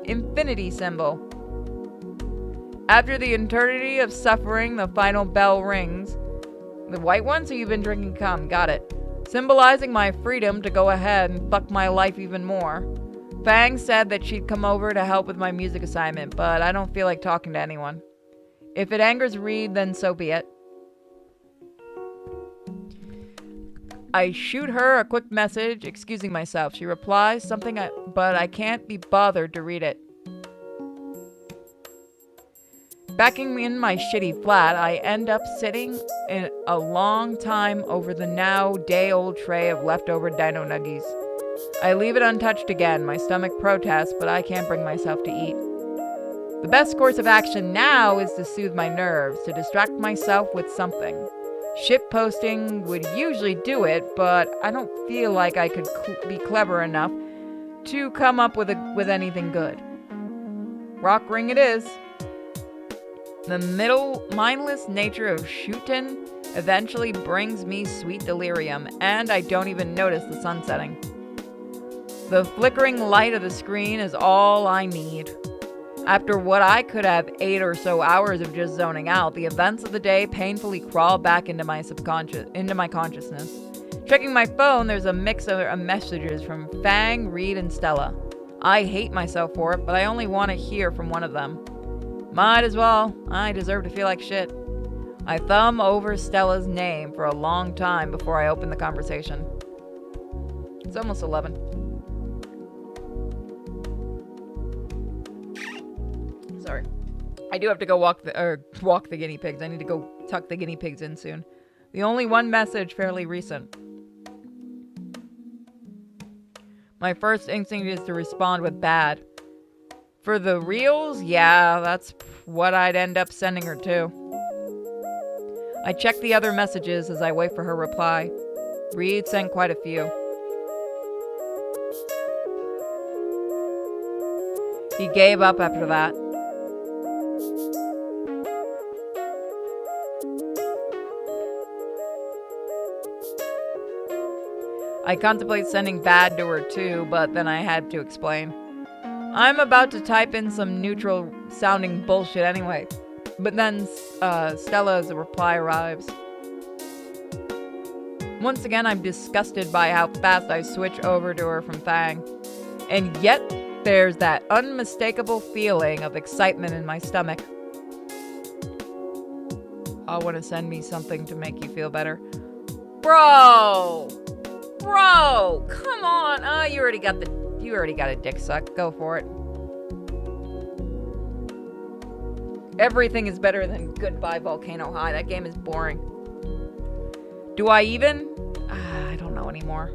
infinity symbol. After the eternity of suffering, the final bell rings. The white one? So you've been drinking cum. Got it. Symbolizing my freedom to go ahead and fuck my life even more. Fang said that she'd come over to help with my music assignment, but I don't feel like talking to anyone. If it angers Reed, then so be it. I shoot her a quick message, excusing myself. She replies something, but I can't be bothered to read it. Backing in my shitty flat, I end up sitting in a long time over the now day-old tray of leftover dino nuggies. I leave it untouched again. My stomach protests, but I can't bring myself to eat. The best course of action now is to soothe my nerves, to distract myself with something. Shit posting would usually do it, but I don't feel like I could be clever enough to come up with anything good. Rock ring it is. The mindless nature of shootin' eventually brings me sweet delirium, and I don't even notice the sun setting. The flickering light of the screen is all I need. After what I could have 8 or so hours of just zoning out, the events of the day painfully crawl back into my consciousness. Checking my phone, there's a mix of messages from Fang, Reed, and Stella. I hate myself for it, but I only want to hear from one of them. Might as well. I deserve to feel like shit. I thumb over Stella's name for a long time before I open the conversation. It's almost 11. Sorry. I do have to go walk the guinea pigs. I need to go tuck the guinea pigs in soon. The only one message fairly recent. My first instinct is to respond with bad. For the reals, yeah, that's what I'd end up sending her to. I check the other messages as I wait for her reply. Reed sent quite a few. He gave up after that. I contemplate sending bad to her too, but then I had to explain. I'm about to type in some neutral sounding bullshit anyway, but then Stella's reply arrives. Once again, I'm disgusted by how fast I switch over to her from Fang, and yet there's that unmistakable feeling of excitement in my stomach. I want to send me something to make you feel better. Bro, come on. You already got a dick suck. Go for it. Everything is better than Goodbye Volcano High. That game is boring. Do I even? I don't know anymore.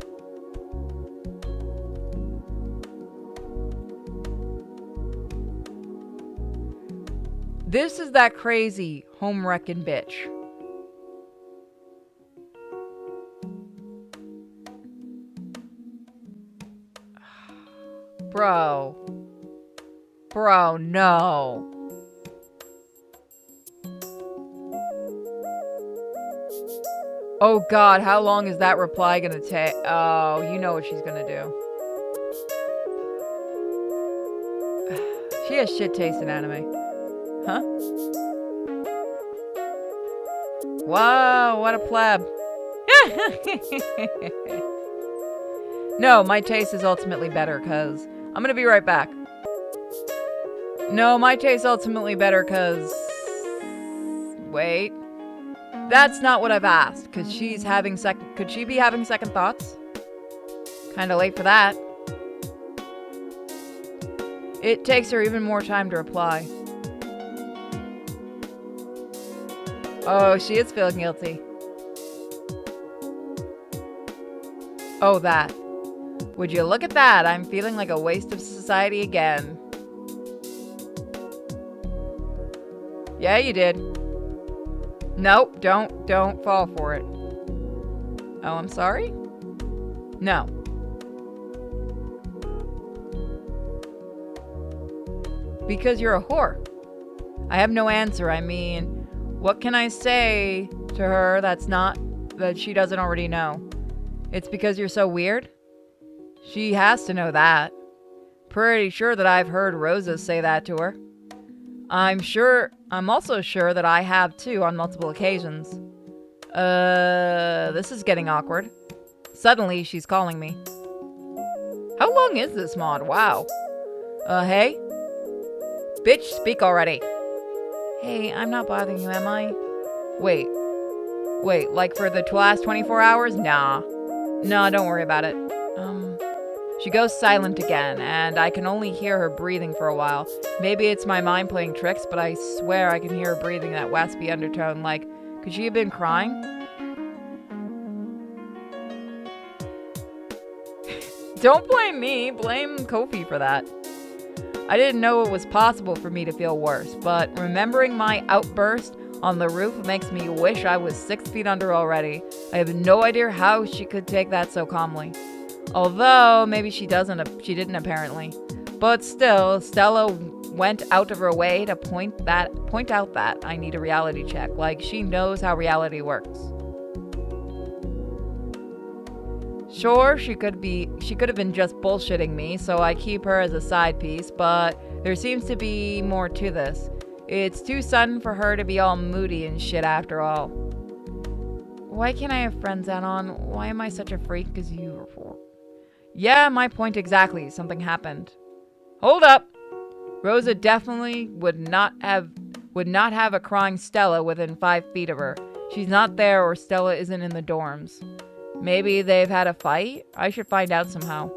This is that crazy home wrecking bitch. Bro, no. Oh God, how long is that reply gonna take? Oh, you know what she's gonna do. She has shit taste in anime. Huh? Wow, what a pleb. No, my taste is ultimately better because I'm gonna be right back. No, my taste ultimately better because... Wait. That's not what I've asked, because she's having Could she be having second thoughts? Kinda late for that. It takes her even more time to reply. Oh, she is feeling guilty. Oh, that. Would you look at that? I'm feeling like a waste of society again. Yeah, you did. Nope, don't fall for it. Oh, I'm sorry? No. Because you're a whore. I have no answer. I mean, what can I say to her that she doesn't already know? It's because you're so weird? She has to know that. Pretty sure that I've heard Rosa say that to her. I'm also sure that I have too on multiple occasions. This is getting awkward. Suddenly, she's calling me. How long is this mod? Wow. Hey? Bitch, speak already. Hey, I'm not bothering you, am I? Wait, like for the last 24 hours? Nah, don't worry about it. She goes silent again, and I can only hear her breathing for a while. Maybe it's my mind playing tricks, but I swear I can hear her breathing that waspy undertone, like, could she have been crying? Don't blame me, blame Kofi for that. I didn't know it was possible for me to feel worse, but remembering my outburst on the roof makes me wish I was 6 feet under already. I have no idea how she could take that so calmly. Although, maybe she didn't apparently. But still, Stella went out of her way to point out that I need a reality check, like she knows how reality works. Sure, she could have been just bullshitting me, so I keep her as a side piece, but there seems to be more to this. It's too sudden for her to be all moody and shit after all. Why can't I have friends, Anon? Why am I such a freak? 'Cause you were... Yeah, my point exactly. Something happened. Hold up! Rosa definitely would not have a crying Stella within 5 feet of her. She's not there, or Stella isn't in the dorms. Maybe they've had a fight? I should find out somehow.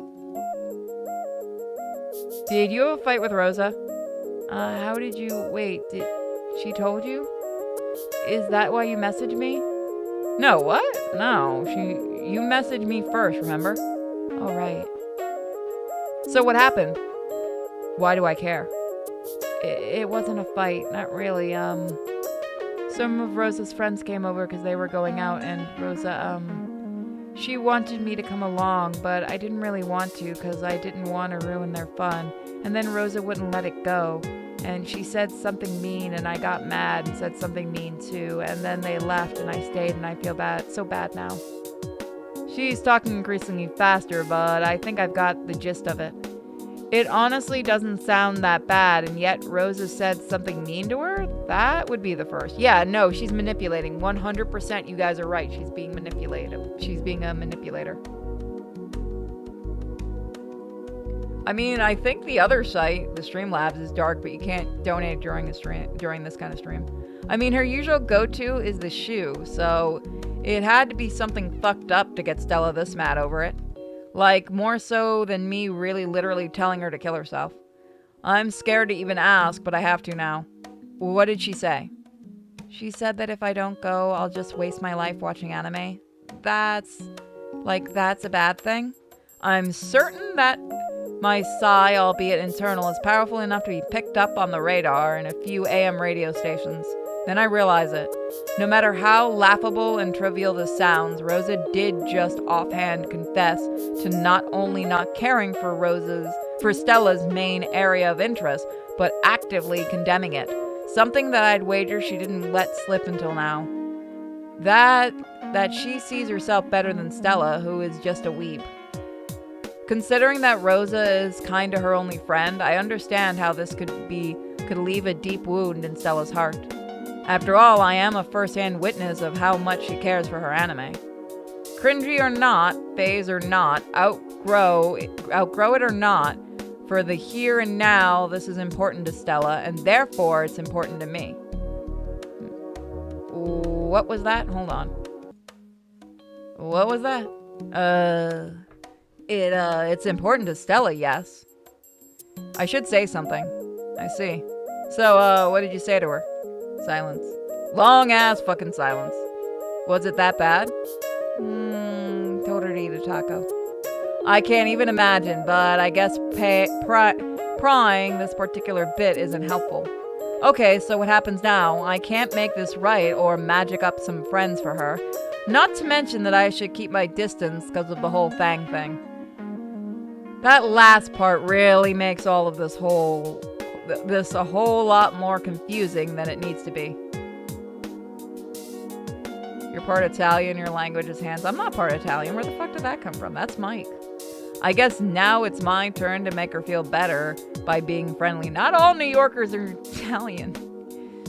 Did you have a fight with Rosa? How did you... Wait, did she told you? Is that why you messaged me? No, what? No, you messaged me first, remember? Oh, right. So what happened? Why do I care? It wasn't a fight, not really. Some of Rosa's friends came over because they were going out, and Rosa, she wanted me to come along, but I didn't really want to because I didn't want to ruin their fun. And then Rosa wouldn't let it go, and she said something mean, and I got mad and said something mean too, and then they left, and I stayed, and I feel so bad now. She's talking increasingly faster, but I think I've got the gist of it. It honestly doesn't sound that bad, and yet Rosa said something mean to her? That would be the first. Yeah, no, she's manipulating. 100% you guys are right. She's being manipulative. She's being a manipulator. I mean, I think the other site, the Streamlabs, is dark, but you can't donate during this kind of stream. I mean, her usual go-to is the shoe, so it had to be something fucked up to get Stella this mad over it. Like, more so than me really literally telling her to kill herself. I'm scared to even ask, but I have to now. What did she say? She said that if I don't go, I'll just waste my life watching anime. That's a bad thing? I'm certain that my sigh, albeit internal, is powerful enough to be picked up on the radar in a few AM radio stations. Then I realize it. No matter how laughable and trivial this sounds, Rosa did just offhand confess to not only not caring for Stella's main area of interest, but actively condemning it. Something that I'd wager she didn't let slip until now. That she sees herself better than Stella, who is just a weeb. Considering that Rosa is kinda her only friend, I understand how this could leave a deep wound in Stella's heart. After all, I am a first-hand witness of how much she cares for her anime. Cringy or not, phase or not, outgrow it or not, for the here and now, this is important to Stella, and therefore it's important to me. What was that? Hold on. What was that? It's important to Stella, yes. I should say something. I see. So, what did you say to her? Silence. Long ass fucking silence. Was it that bad? Told her to eat a taco. I can't even imagine, but I guess prying this particular bit isn't helpful. Okay, so what happens now? I can't make this right or magic up some friends for her. Not to mention that I should keep my distance because of the whole Fang thing. That last part really makes all of this a whole lot more confusing than it needs to be. You're part Italian, your language is hands. I'm not part Italian. Where the fuck did that come from? That's Mike. I guess now it's my turn to make her feel better by being friendly. Not all New Yorkers are Italian.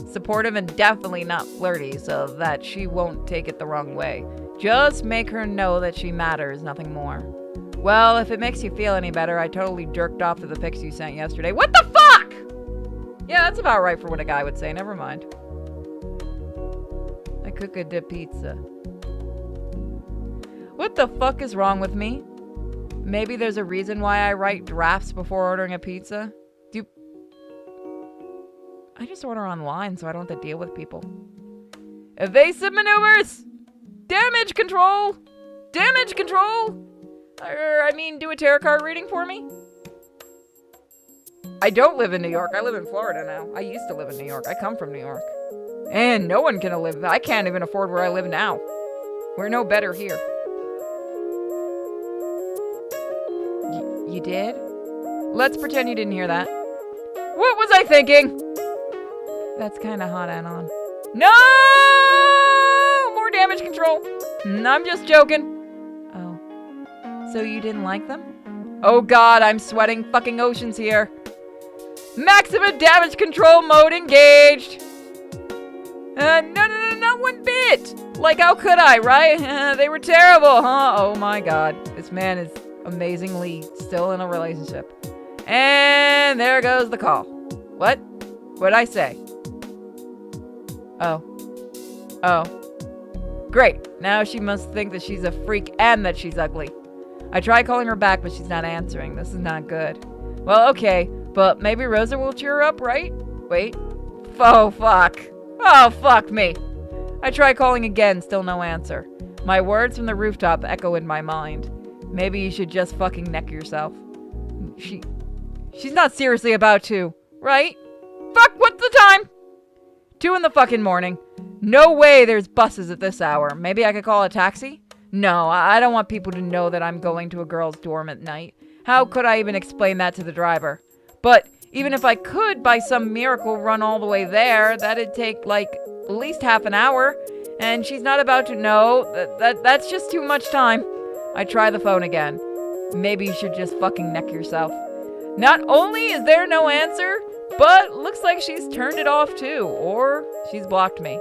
Supportive and definitely not flirty, so that she won't take it the wrong way. Just make her know that she matters, nothing more. Well, if it makes you feel any better, I totally jerked off to the pics you sent yesterday. What the fuck?! Yeah, that's about right for what a guy would say. Never mind. I cook a de pizza. What the fuck is wrong with me? Maybe there's a reason why I write drafts before ordering a pizza. I just order online so I don't have to deal with people. Evasive maneuvers! Damage control! Damage control! Do a tarot card reading for me? I don't live in New York. I live in Florida now. I used to live in New York. I come from New York. And no one can live. I can't even afford where I live now. We're no better here. You did? Let's pretend you didn't hear that. What was I thinking? That's kind of hot and on. No! More damage control. I'm just joking. Oh. So you didn't like them? Oh god, I'm sweating fucking oceans here. Maximum damage control mode engaged. No, not one bit. Like, how could I, right? They were terrible, huh? Oh my god. This man is amazingly still in a relationship. And there goes the call. What? What'd I say? Oh. Great. Now she must think that she's a freak and that she's ugly. I try calling her back, but she's not answering. This is not good. Well, okay. But maybe Rosa will cheer her up, right? Wait. Oh, fuck. Oh, fuck me. I try calling again, still no answer. My words from the rooftop echo in my mind. Maybe you should just fucking neck yourself. She's not seriously about to, right? Fuck, what's the time? 2 in the fucking morning. No way there's buses at this hour. Maybe I could call a taxi? No, I don't want people to know that I'm going to a girl's dorm at night. How could I even explain that to the driver? But even if I could, by some miracle, run all the way there, that'd take, like, at least half an hour. And she's not about to know. That's just too much time. I try the phone again. Maybe you should just fucking neck yourself. Not only is there no answer, but looks like she's turned it off too. Or she's blocked me.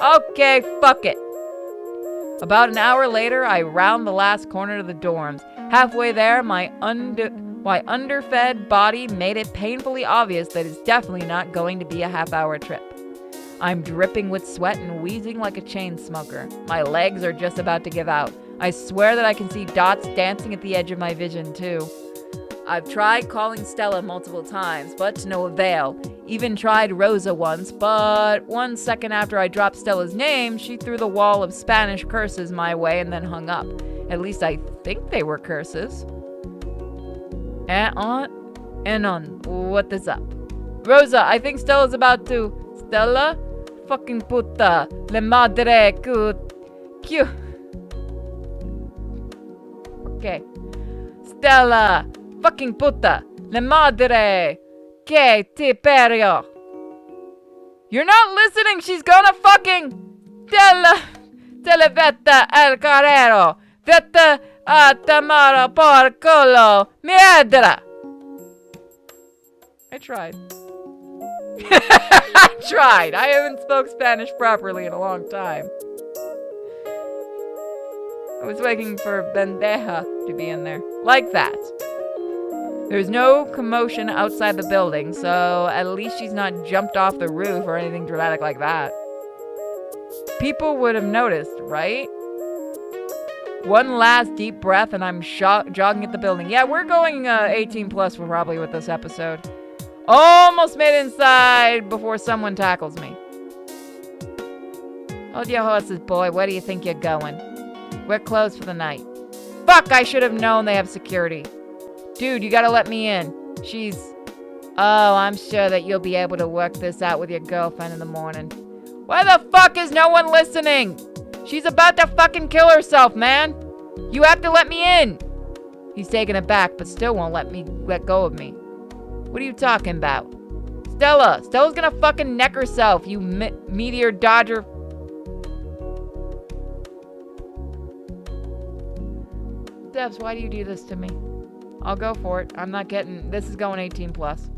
Okay, fuck it. About an hour later, I round the last corner of the dorms. Halfway there, my underfed body made it painfully obvious that it's definitely not going to be a half-hour trip. I'm dripping with sweat and wheezing like a chain smoker. My legs are just about to give out. I swear that I can see dots dancing at the edge of my vision, too. I've tried calling Stella multiple times, but to no avail. Even tried Rosa once, but 1 second after I dropped Stella's name, she threw the wall of Spanish curses my way and then hung up. At least I think they were curses. Anon, what is up? Rosa, I think Stella's about to... Stella? Fucking puta. Le madre cute. Okay. Stella. Fucking puta. Le madre. Que ti perio. You're not listening. She's gonna fucking... Stella. Stella vetta el carrero. Vetta a tamara por culo. Miedra. I tried. I tried. I haven't spoke Spanish properly in a long time. I was waiting for bendeja to be in there. Like that. There's no commotion outside the building, so at least she's not jumped off the roof or anything dramatic like that. People would have noticed, right? One last deep breath and I'm jogging at the building. Yeah, we're going 18 plus probably with this episode. Almost made it inside before someone tackles me. Hold your horses, boy. Where do you think you're going? We're closed for the night. Fuck, I should have known they have security. Dude, you gotta let me in. She's... Oh, I'm sure that you'll be able to work this out with your girlfriend in the morning. Why the fuck is no one listening? She's about to fucking kill herself, man. You have to let me in. He's taken it back, but still won't let go of me. What are you talking about? Stella. Stella's gonna fucking neck herself, you meteor dodger. Devs, why do you do this to me? I'll go for it. I'm not getting... This is going 18 plus.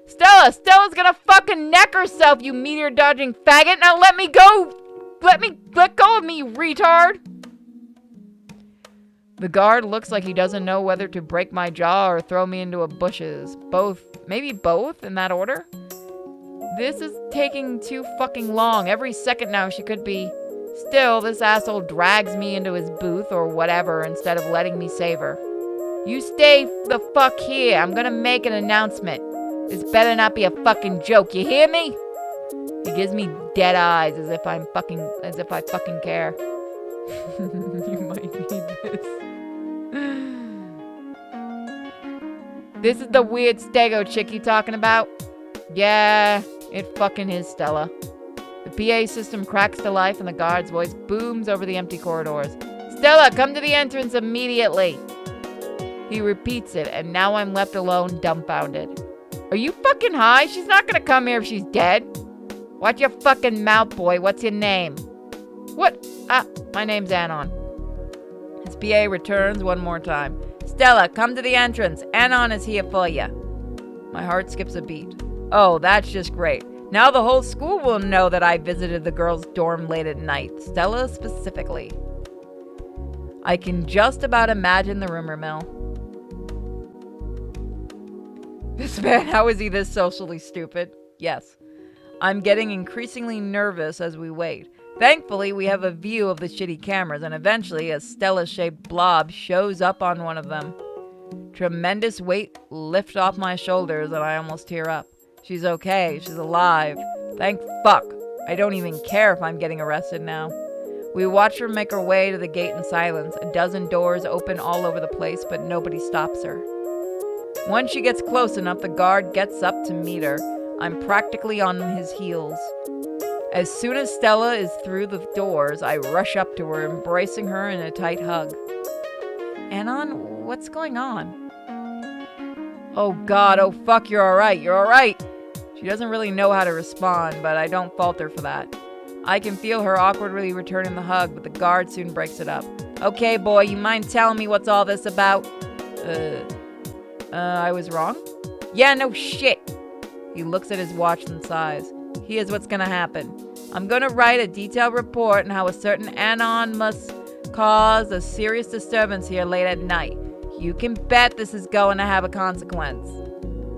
Stella! Stella's gonna fucking neck herself, you meteor dodging faggot! Now let me go! Let go of me, you retard! The guard looks like he doesn't know whether to break my jaw or throw me into a bushes. Both. Maybe both, in that order? This is taking too fucking long. Every second now she could be... Still, this asshole drags me into his booth or whatever instead of letting me save her. You stay the fuck here. I'm gonna make an announcement. This better not be a fucking joke. You hear me? He gives me dead eyes as if I fucking care. You might need this. This is the weird stego chick you talking about? Yeah, it fucking is, Stella. The PA system cracks to life and the guard's voice booms over the empty corridors. Stella, come to the entrance immediately. He repeats it, and now I'm left alone, dumbfounded. Are you fucking high? She's not gonna come here if she's dead. Watch your fucking mouth, boy. What's your name? What? My name's Anon. His PA returns one more time. Stella, come to the entrance. Anon is here for you. My heart skips a beat. Oh, that's just great. Now the whole school will know that I visited the girls' dorm late at night. Stella specifically. I can just about imagine the rumor mill. This man, how is he this socially stupid? Yes. I'm getting increasingly nervous as we wait. Thankfully, we have a view of the shitty cameras, and eventually a Stella-shaped blob shows up on one of them. Tremendous weight lifts off my shoulders, and I almost tear up. She's okay. She's alive. Thank fuck. I don't even care if I'm getting arrested now. We watch her make her way to the gate in silence. A dozen doors open all over the place, but nobody stops her. Once she gets close enough, the guard gets up to meet her. I'm practically on his heels. As soon as Stella is through the doors, I rush up to her, embracing her in a tight hug. Anon, what's going on? Oh God, oh fuck, you're alright, you're alright. She doesn't really know how to respond, but I don't fault her for that. I can feel her awkwardly returning the hug, but the guard soon breaks it up. Okay, boy, you mind telling me what's all this about? I was wrong? Yeah, no shit. He looks at his watch and sighs. Here's what's gonna happen. I'm gonna write a detailed report on how a certain Anon must cause a serious disturbance here late at night. You can bet this is going to have a consequence.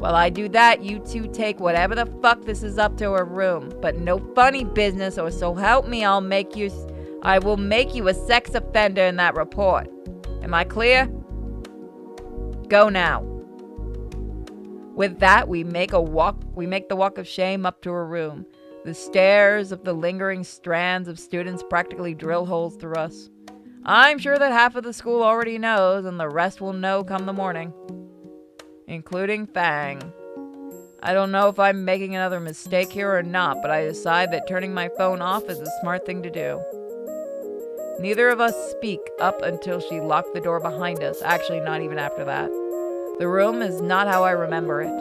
While I do that, you two take whatever the fuck this is up to her room. But no funny business, or so help me, I will make you a sex offender in that report. Am I clear? Go now. With that, we make the walk of shame up to her room. The stares of the lingering strands of students practically drill holes through us. I'm sure that half of the school already knows, and the rest will know come the morning. Including Fang. I don't know if I'm making another mistake here or not, but I decide that turning my phone off is a smart thing to do. Neither of us speak up until she locked the door behind us. Actually, not even after that. The room is not how I remember it.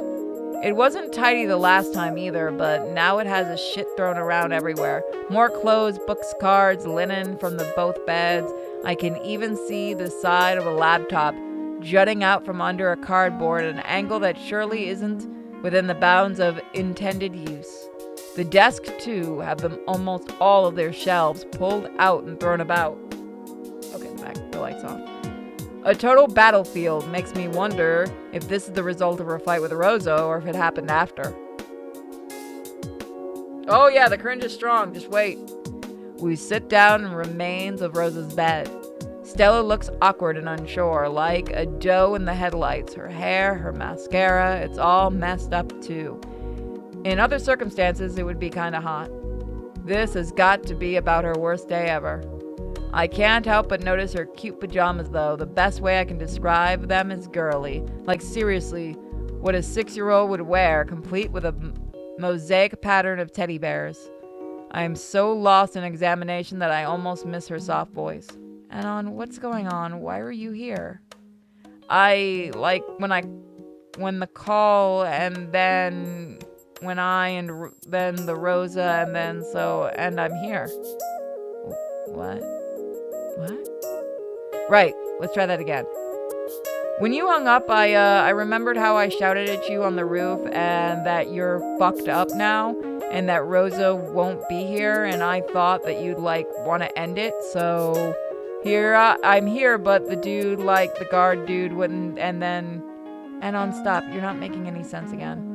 It wasn't tidy the last time either, but now it has a shit thrown around everywhere. More clothes, books, cards, linen from both beds. I can even see the side of a laptop jutting out from under a cardboard at an angle that surely isn't within the bounds of intended use. The desk, too, have them almost all of their shelves pulled out and thrown about. Okay, back the lights off. A total battlefield. Makes me wonder if this is the result of her fight with Rosa or if it happened after. Oh yeah, the cringe is strong. Just wait. We sit down in remains of Rosa's bed. Stella looks awkward and unsure, like a doe in the headlights. Her hair, her mascara, it's all messed up too. In other circumstances, it would be kinda hot. This has got to be about her worst day ever. I can't help but notice her cute pajamas though. The best way I can describe them is girly. Like seriously, what a 6-year-old would wear, complete with a mosaic pattern of teddy bears. I am so lost in examination that I almost miss her soft voice. Anon, what's going on? Why are you here? When the call, and then when then the Rosa, and I'm here. What? Right, let's try that again. When you hung up, I remembered how I shouted at you on the roof and that you're fucked up now and that Rosa won't be here, and I thought that you'd want to end it, so I'm here, but the guard dude wouldn't, and on stop. You're not making any sense again.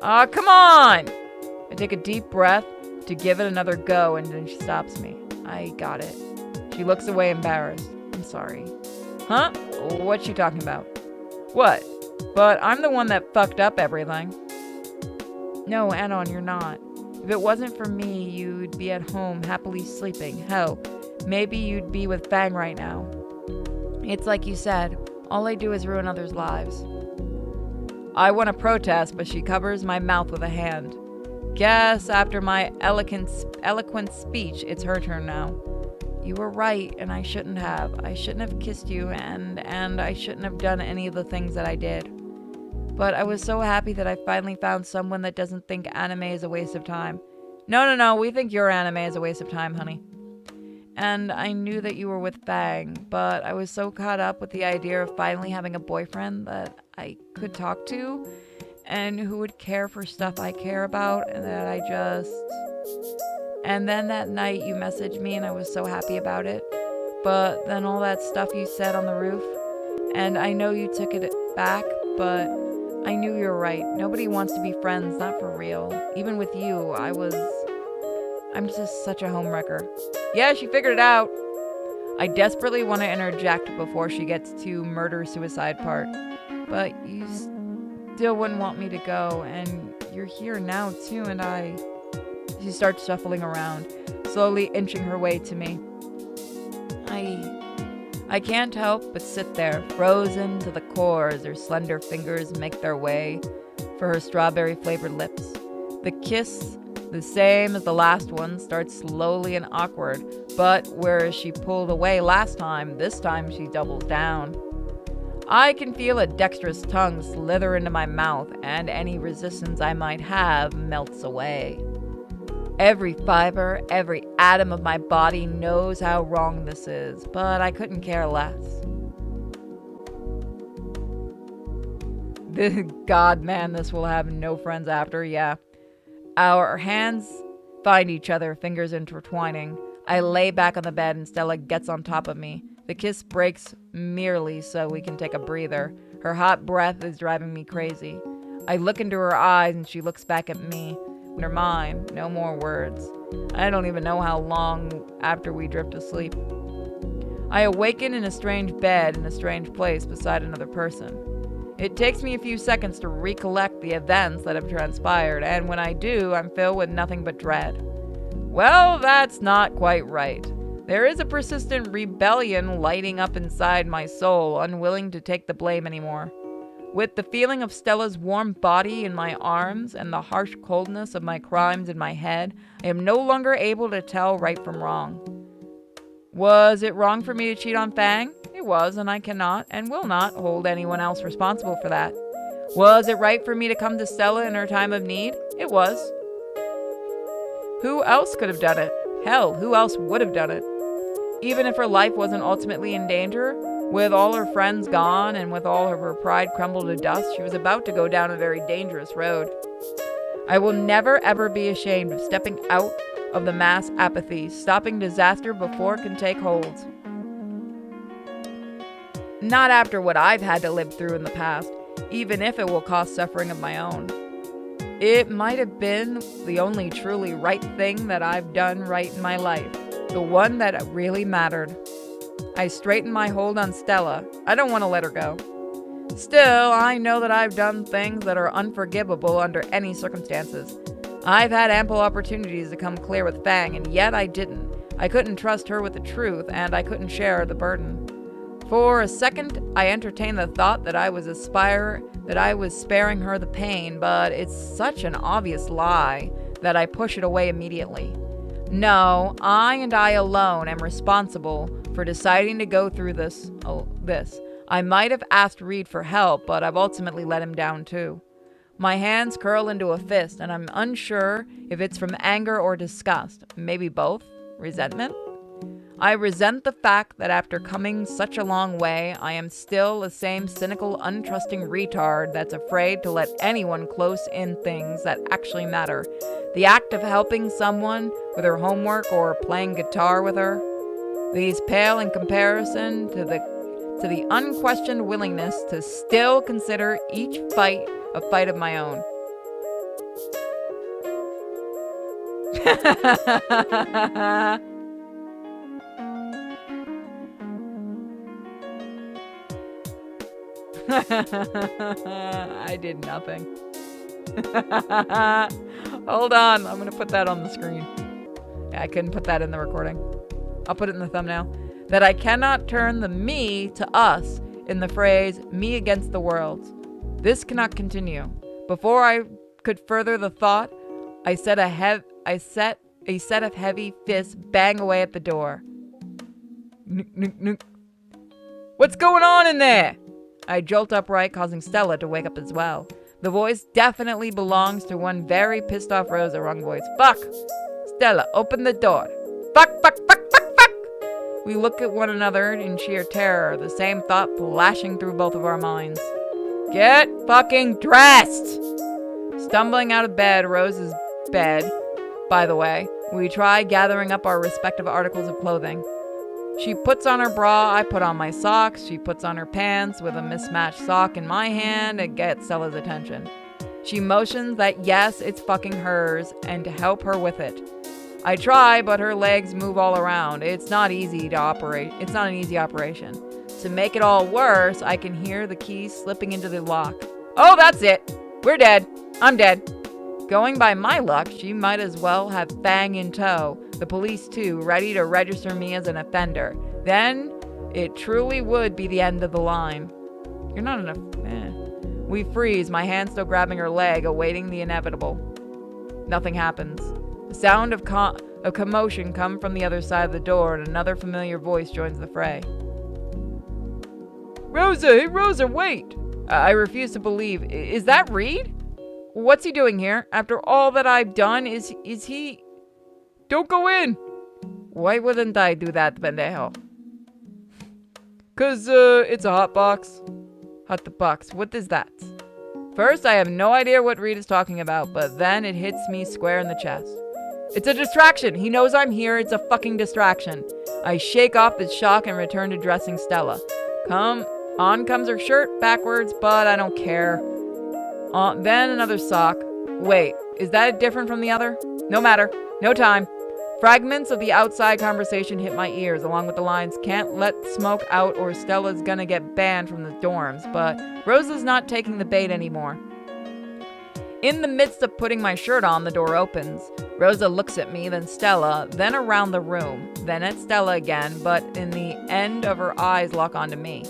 Come on! I take a deep breath to give it another go, and then she stops me. I got it. She looks away embarrassed. I'm sorry. Huh? What's she talking about? What? But I'm the one that fucked up everything. No, Anon, you're not. If it wasn't for me, you'd be at home happily sleeping. Hell, maybe you'd be with Fang right now. It's like you said, all I do is ruin others' lives. I want to protest, but she covers my mouth with a hand. Guess after my eloquent speech, it's her turn now. You were right, and I shouldn't have. I shouldn't have kissed you, and I shouldn't have done any of the things that I did. But I was so happy that I finally found someone that doesn't think anime is a waste of time. No, we think your anime is a waste of time, honey. And I knew that you were with Fang, but I was so caught up with the idea of finally having a boyfriend that I could talk to, and who would care for stuff I care about, and that I just... And then that night you messaged me and I was so happy about it. But then all that stuff you said on the roof, and I know you took it back, but I knew you were right. Nobody wants to be friends, not for real. Even with you, I'm just such a homewrecker. Yeah, she figured it out. I desperately want to interject before she gets to murder-suicide part. But you still wouldn't want me to go, and you're here now too, and She starts shuffling around, slowly inching her way to me. I can't help but sit there, frozen to the core as her slender fingers make their way for her strawberry-flavored lips. The kiss, the same as the last one, starts slowly and awkward, but whereas she pulled away last time, this time she doubles down. I can feel a dexterous tongue slither into my mouth, and any resistance I might have melts away. Every fiber, every atom of my body knows how wrong this is, but I couldn't care less. God, man, this will have no friends after, yeah. Our hands find each other, fingers intertwining. I lay back on the bed and Stella gets on top of me. The kiss breaks merely so we can take a breather. Her hot breath is driving me crazy. I look into her eyes and she looks back at me. They're mine, no more words. I don't even know how long after we drift asleep. I awaken in a strange bed in a strange place beside another person. It takes me a few seconds to recollect the events that have transpired, and when I do, I'm filled with nothing but dread. Well, that's not quite right. There is a persistent rebellion lighting up inside my soul, unwilling to take the blame anymore. With the feeling of Stella's warm body in my arms and the harsh coldness of my crimes in my head, I am no longer able to tell right from wrong. Was it wrong for me to cheat on Fang? It was, and I cannot and will not hold anyone else responsible for that. Was it right for me to come to Stella in her time of need? It was. Who else could have done it? Hell, who else would have done it? Even if her life wasn't ultimately in danger, With all her friends gone and with all of her pride crumbled to dust, she was about to go down a very dangerous road. I will never ever be ashamed of stepping out of the mass apathy, stopping disaster before it can take hold. Not after what I've had to live through in the past, even if it will cost suffering of my own. It might have been the only truly right thing that I've done right in my life, the one that really mattered. I straightened my hold on Stella. I don't want to let her go. Still, I know that I've done things that are unforgivable under any circumstances. I've had ample opportunities to come clear with Fang, and yet I didn't. I couldn't trust her with the truth, and I couldn't share the burden. For a second, I entertained the thought that I was sparing her the pain, but it's such an obvious lie that I push it away immediately. No, I and I alone am responsible for deciding to go through this. I might have asked Reed for help, but I've ultimately let him down too. My hands curl into a fist, and I'm unsure if it's from anger or disgust. Maybe both? Resentment? I resent the fact that after coming such a long way, I am still the same cynical, untrusting retard that's afraid to let anyone close in things that actually matter. The act of helping someone with her homework or playing guitar with her. These pale in comparison to the unquestioned willingness to still consider each fight a fight of my own. I did nothing. Hold on, I'm gonna put that on the screen. Yeah, I couldn't put that in the recording. I'll put it in the thumbnail. That I cannot turn the me to us in the phrase me against the world. This cannot continue. Before I could further the thought, I set a set of heavy fists bang away at the door. What's going on in there? I jolt upright, causing Stella to wake up as well. The voice definitely belongs to one very pissed off Rosa. Wrong voice. Fuck! Stella, open the door. Fuck, fuck, fuck, fuck, fuck! We look at one another in sheer terror, the same thought flashing through both of our minds. Get fucking dressed! Stumbling out of bed, Rose's bed, by the way, we try gathering up our respective articles of clothing. She puts on her bra, I put on my socks, she puts on her pants with a mismatched sock in my hand and gets Stella's attention. She motions that yes, it's fucking hers and to help her with it. I try, but her legs move all around. It's not an easy operation. To make it all worse, I can hear the keys slipping into the lock. Oh, that's it. We're dead. I'm dead. Going by my luck, she might as well have Fang in tow, the police too, ready to register me as an offender. Then, it truly would be the end of the line. You're not We freeze, my hand still grabbing her leg, awaiting the inevitable. Nothing happens. The sound of commotion comes from the other side of the door, and another familiar voice joins the fray. Rosa, hey Rosa, wait! I refuse to believe. Is that Reed? What's he doing here? After all that I've done, is he... Don't go in! Why wouldn't I do that, pendejo? 'Cause, it's a hot box. Hot the box. What is that? First, I have no idea what Reed is talking about, but then it hits me square in the chest. It's a distraction! He knows I'm here, it's a fucking distraction. I shake off the shock and return to dressing Stella. On comes her shirt, backwards, but I don't care. Then another sock. Wait, is that different from the other? No matter. No time. Fragments of the outside conversation hit my ears, along with the lines, can't let smoke out or Stella's gonna get banned from the dorms, but Rosa's not taking the bait anymore. In the midst of putting my shirt on, the door opens. Rosa looks at me, then Stella, then around the room, then at Stella again, but in the end of her eyes lock onto me.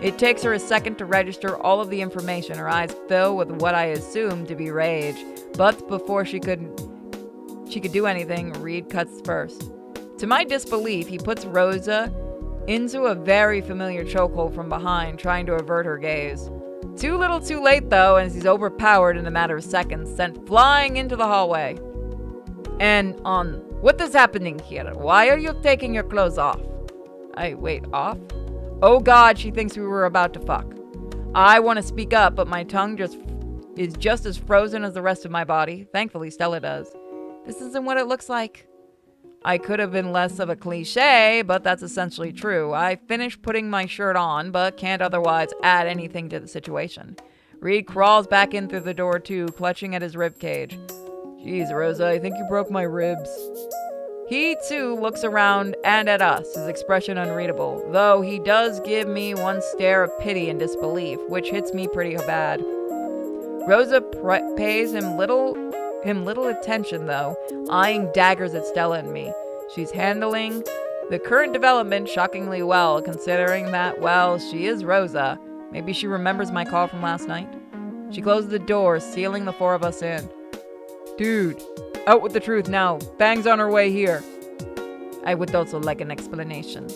It takes her a second to register all of the information. Her eyes fill with what I assume to be rage. But before she could do anything, Reed cuts first. To my disbelief, he puts Rosa into a very familiar chokehold from behind, trying to avert her gaze. Too little too late, though, as he's overpowered in a matter of seconds, sent flying into the hallway. And what is happening here? Why are you taking your clothes off? Wait, off? Oh God, she thinks we were about to fuck. I want to speak up, but my tongue is just as frozen as the rest of my body. Thankfully, Stella does. This isn't what it looks like. I could have been less of a cliche, but that's essentially true. I finished putting my shirt on, but can't otherwise add anything to the situation. Reed crawls back in through the door too, clutching at his ribcage. Jeez, Rosa, I think you broke my ribs. He too looks around and at us, his expression unreadable, though he does give me one stare of pity and disbelief, which hits me pretty bad. Rosa pays him little attention though, eyeing daggers at Stella and me. She's handling the current development shockingly well, considering that, well, she is Rosa. Maybe she remembers my call from last night. She closes the door, sealing the four of us in. Dude, out with the truth now. Fang's on her way here. I would also like an explanation.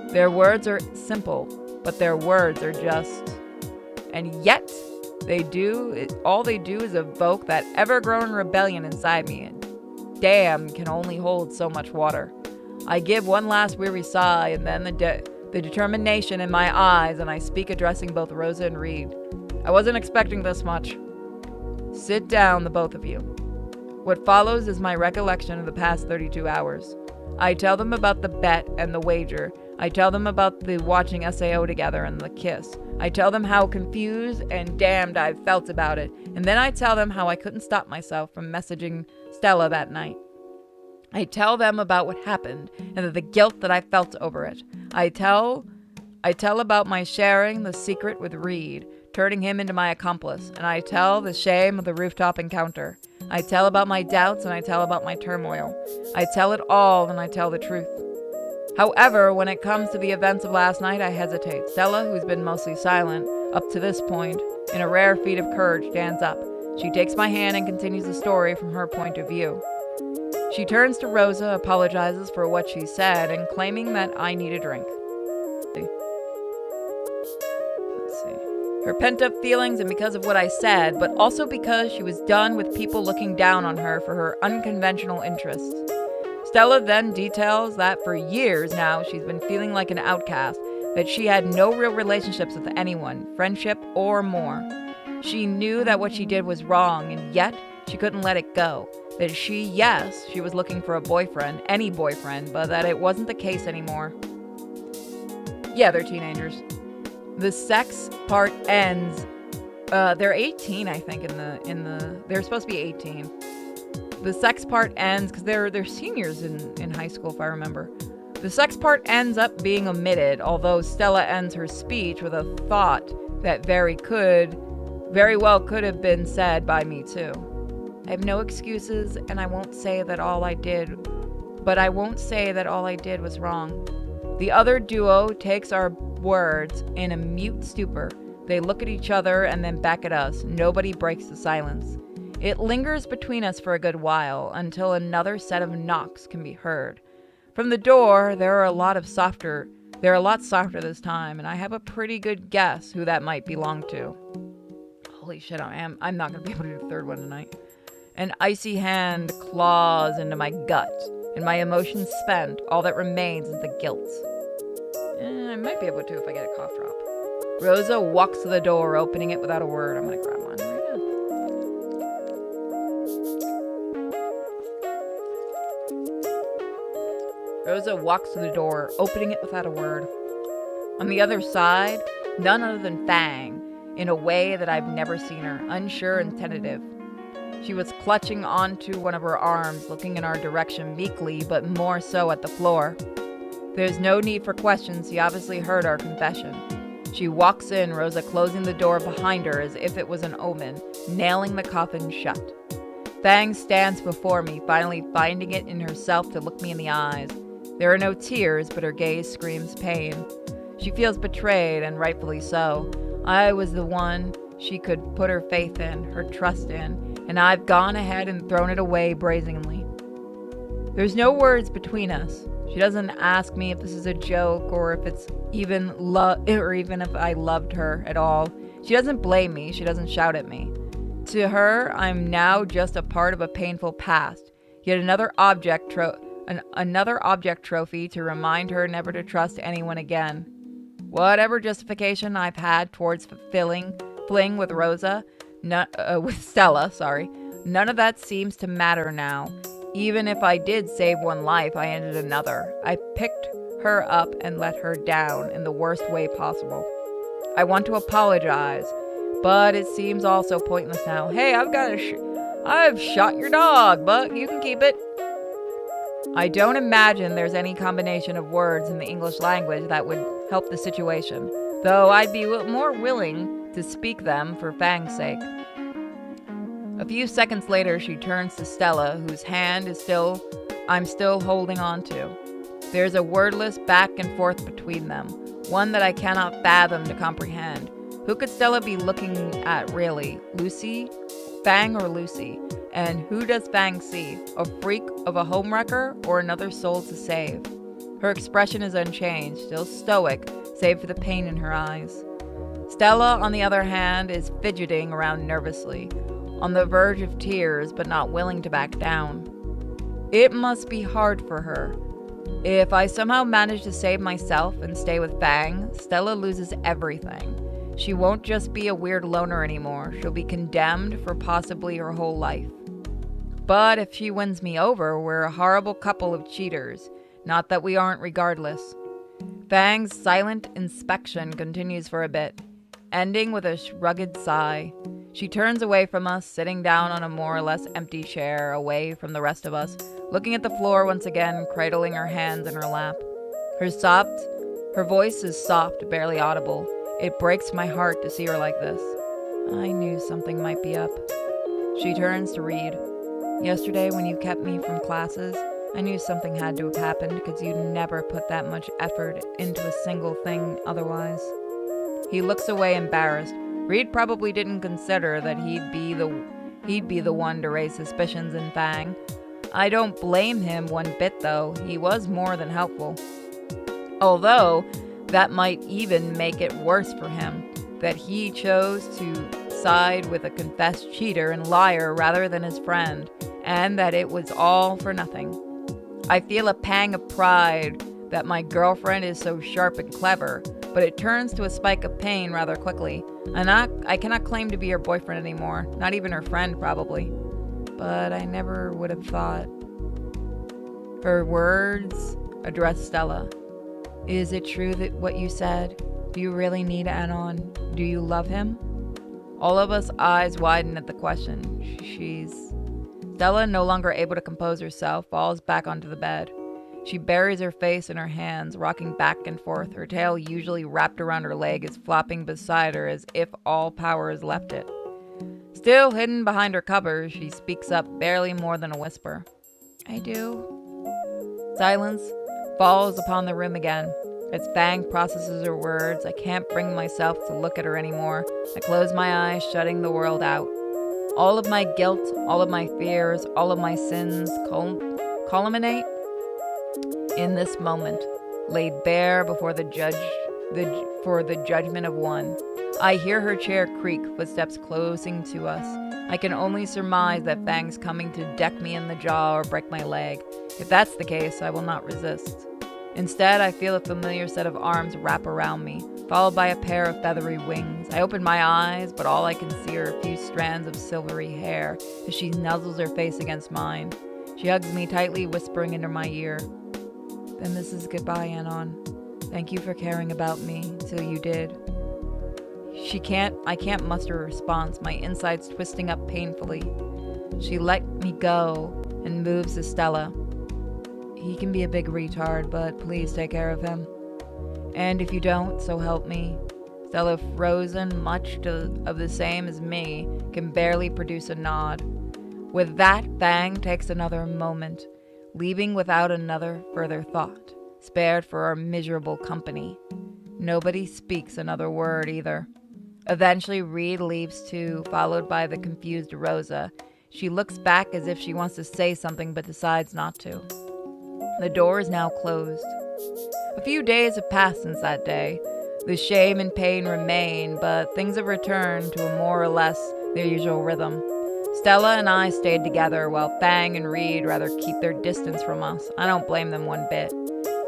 Their words are simple, but their words are just. And yet, all they do is evoke that ever-growing rebellion inside me, and dam can only hold so much water. I give one last weary sigh, and then the determination in my eyes, and I speak addressing both Rosa and Reed. I wasn't expecting this much. Sit down, the both of you. What follows is my recollection of the past 32 hours. I tell them about the bet and the wager. I tell them about the watching SAO together and the kiss. I tell them how confused and damned I felt about it. And then I tell them how I couldn't stop myself from messaging Stella that night. I tell them about what happened and the guilt that I felt over it. I tell about my sharing the secret with Reed, turning him into my accomplice, and I tell the shame of the rooftop encounter. I tell about my doubts and I tell about my turmoil. I tell it all and I tell the truth. However, when it comes to the events of last night, I hesitate. Stella, who's been mostly silent up to this point, in a rare feat of courage, stands up. She takes my hand and continues the story from her point of view. She turns to Rosa, apologizes for what she said, and claiming that I need a drink. Her pent-up feelings and because of what I said, but also because she was done with people looking down on her for her unconventional interests. Stella then details that for years now she's been feeling like an outcast, that she had no real relationships with anyone, friendship or more. She knew that what she did was wrong, and yet she couldn't let it go. That she was looking for a boyfriend, any boyfriend, but that it wasn't the case anymore. Yeah, they're teenagers. The sex part ends. They're 18, I think. They're supposed to be 18. The sex part ends because they're seniors in high school, if I remember. The sex part ends up being omitted, although Stella ends her speech with a thought that very well could have been said by me too. I have no excuses, and I won't say that all I did was wrong. The other duo takes our words in a mute stupor. They look at each other and then back at us. Nobody breaks the silence. It lingers between us for a good while until another set of knocks can be heard. From the door, they're a lot softer this time, and I have a pretty good guess who that might belong to. Holy shit, I'm not going to be able to do the third one tonight. An icy hand claws into my gut, and my emotions spent, all that remains is the guilt. I might be able to if I get a cough drop. Rosa walks to the door, opening it without a word. I'm going to grab one right now. Rosa walks to the door, opening it without a word. On the other side, none other than Fang, in a way that I've never seen her, unsure and tentative. She was clutching onto one of her arms, looking in our direction meekly, but more so at the floor. There's no need for questions. She obviously heard our confession. She walks in, Rosa closing the door behind her as if it was an omen, nailing the coffin shut. Fang stands before me, finally finding it in herself to look me in the eyes. There are no tears, but her gaze screams pain. She feels betrayed, and rightfully so. I was the one she could put her faith in, her trust in, and I've gone ahead and thrown it away brazenly. There's no words between us. She doesn't ask me if this is a joke or if it's even if I loved her at all. She doesn't blame me. She doesn't shout at me. To her, I'm now just a part of a painful past. Yet another object trophy to remind her never to trust anyone again. Whatever justification I've had towards fling with with Stella, none of that seems to matter now. Even if I did save one life, I ended another. I picked her up and let her down in the worst way possible. I want to apologize, but it seems also pointless now. Hey, I've shot your dog, but you can keep it. I don't imagine there's any combination of words in the English language that would help the situation, though I'd be more willing to speak them for Fang's sake. A few seconds later, she turns to Stella, whose hand I'm still holding on to. There's a wordless back and forth between them, one that I cannot fathom to comprehend. Who could Stella be looking at really? Lucy? Fang or Lucy? And who does Fang see? A freak of a homewrecker or another soul to save? Her expression is unchanged, still stoic, save for the pain in her eyes. Stella, on the other hand, is fidgeting around nervously, on the verge of tears but not willing to back down. It must be hard for her. If I somehow manage to save myself and stay with Fang, Stella loses everything. She won't just be a weird loner anymore. She'll be condemned for possibly her whole life. But if she wins me over, we're a horrible couple of cheaters. Not that we aren't regardless. Fang's silent inspection continues for a bit, ending with a rugged sigh. She turns away from us, sitting down on a more or less empty chair, away from the rest of us, looking at the floor once again, cradling her hands in her lap. Her voice is soft, barely audible. It breaks my heart to see her like this. I knew something might be up. She turns to read. Yesterday, when you kept me from classes, I knew something had to have happened because you never put that much effort into a single thing otherwise. He looks away embarrassed. Reed probably didn't consider that he'd be the one to raise suspicions in Fang. I don't blame him one bit, though. He was more than helpful. Although, that might even make it worse for him, that he chose to side with a confessed cheater and liar rather than his friend, and that it was all for nothing. I feel a pang of pride that my girlfriend is so sharp and clever, but it turns to a spike of pain rather quickly. I cannot claim to be her boyfriend anymore, not even her friend probably. But I never would have thought. Her words addressed Stella. Is it true that what you said? Do you really need Anon? Do you love him? All of us eyes widen at the question. Stella, no longer able to compose herself, falls back onto the bed. She buries her face in her hands, rocking back and forth. Her tail, usually wrapped around her leg, is flopping beside her as if all power has left it. Still hidden behind her covers, she speaks up, barely more than a whisper. I do. Silence falls upon the room again. As Fang processes her words, I can't bring myself to look at her anymore. I close my eyes, shutting the world out. All of my guilt, all of my fears, all of my sins culminate in this moment, laid bare before the judgment of one. I hear her chair creak, footsteps closing to us. I can only surmise that Fang's coming to deck me in the jaw or break my leg. If that's the case, I will not resist. Instead, I feel a familiar set of arms wrap around me, followed by a pair of feathery wings. I open my eyes, but all I can see are a few strands of silvery hair as she nuzzles her face against mine. She hugs me tightly, whispering into my ear. Then this is goodbye, Anon. Thank you for caring about me till you did. I can't muster a response, my insides twisting up painfully. She let me go and moves to Stella. He can be a big retard, but please take care of him. And if you don't, so help me. Stella, frozen, much of the same as me, can barely produce a nod. With that, Fang takes another moment, leaving without another further thought, spared for our miserable company. Nobody speaks another word either. Eventually, Reed leaves too, followed by the confused Rosa. She looks back as if she wants to say something but decides not to. The door is now closed. A few days have passed since that day. The shame and pain remain, but things have returned to a more or less their usual rhythm. Stella and I stayed together while Fang and Reed rather keep their distance from us. I don't blame them one bit.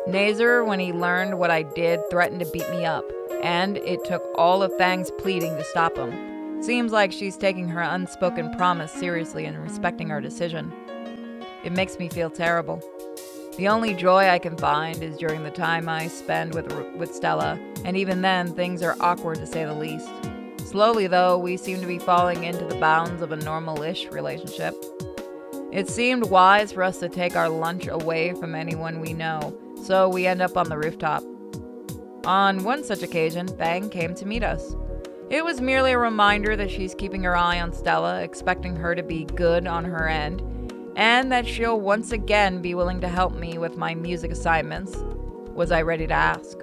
Nazar, when he learned what I did, threatened to beat me up, and it took all of Fang's pleading to stop him. Seems like she's taking her unspoken promise seriously and respecting our decision. It makes me feel terrible. The only joy I can find is during the time I spend with Stella, and even then, things are awkward to say the least. Slowly, though, we seem to be falling into the bounds of a normal-ish relationship. It seemed wise for us to take our lunch away from anyone we know, so we end up on the rooftop. On one such occasion, Fang came to meet us. It was merely a reminder that she's keeping her eye on Stella, expecting her to be good on her end, and that she'll once again be willing to help me with my music assignments. Was I ready to ask?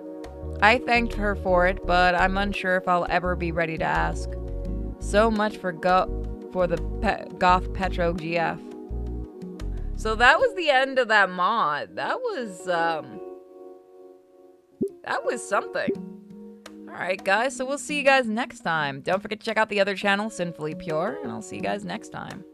I thanked her for it, but I'm unsure if I'll ever be ready to ask. So much for the Goth Petro GF. So that was the end of that mod. That was something. Alright guys, so we'll see you guys next time. Don't forget to check out the other channel, Sinfully Pure, and I'll see you guys next time.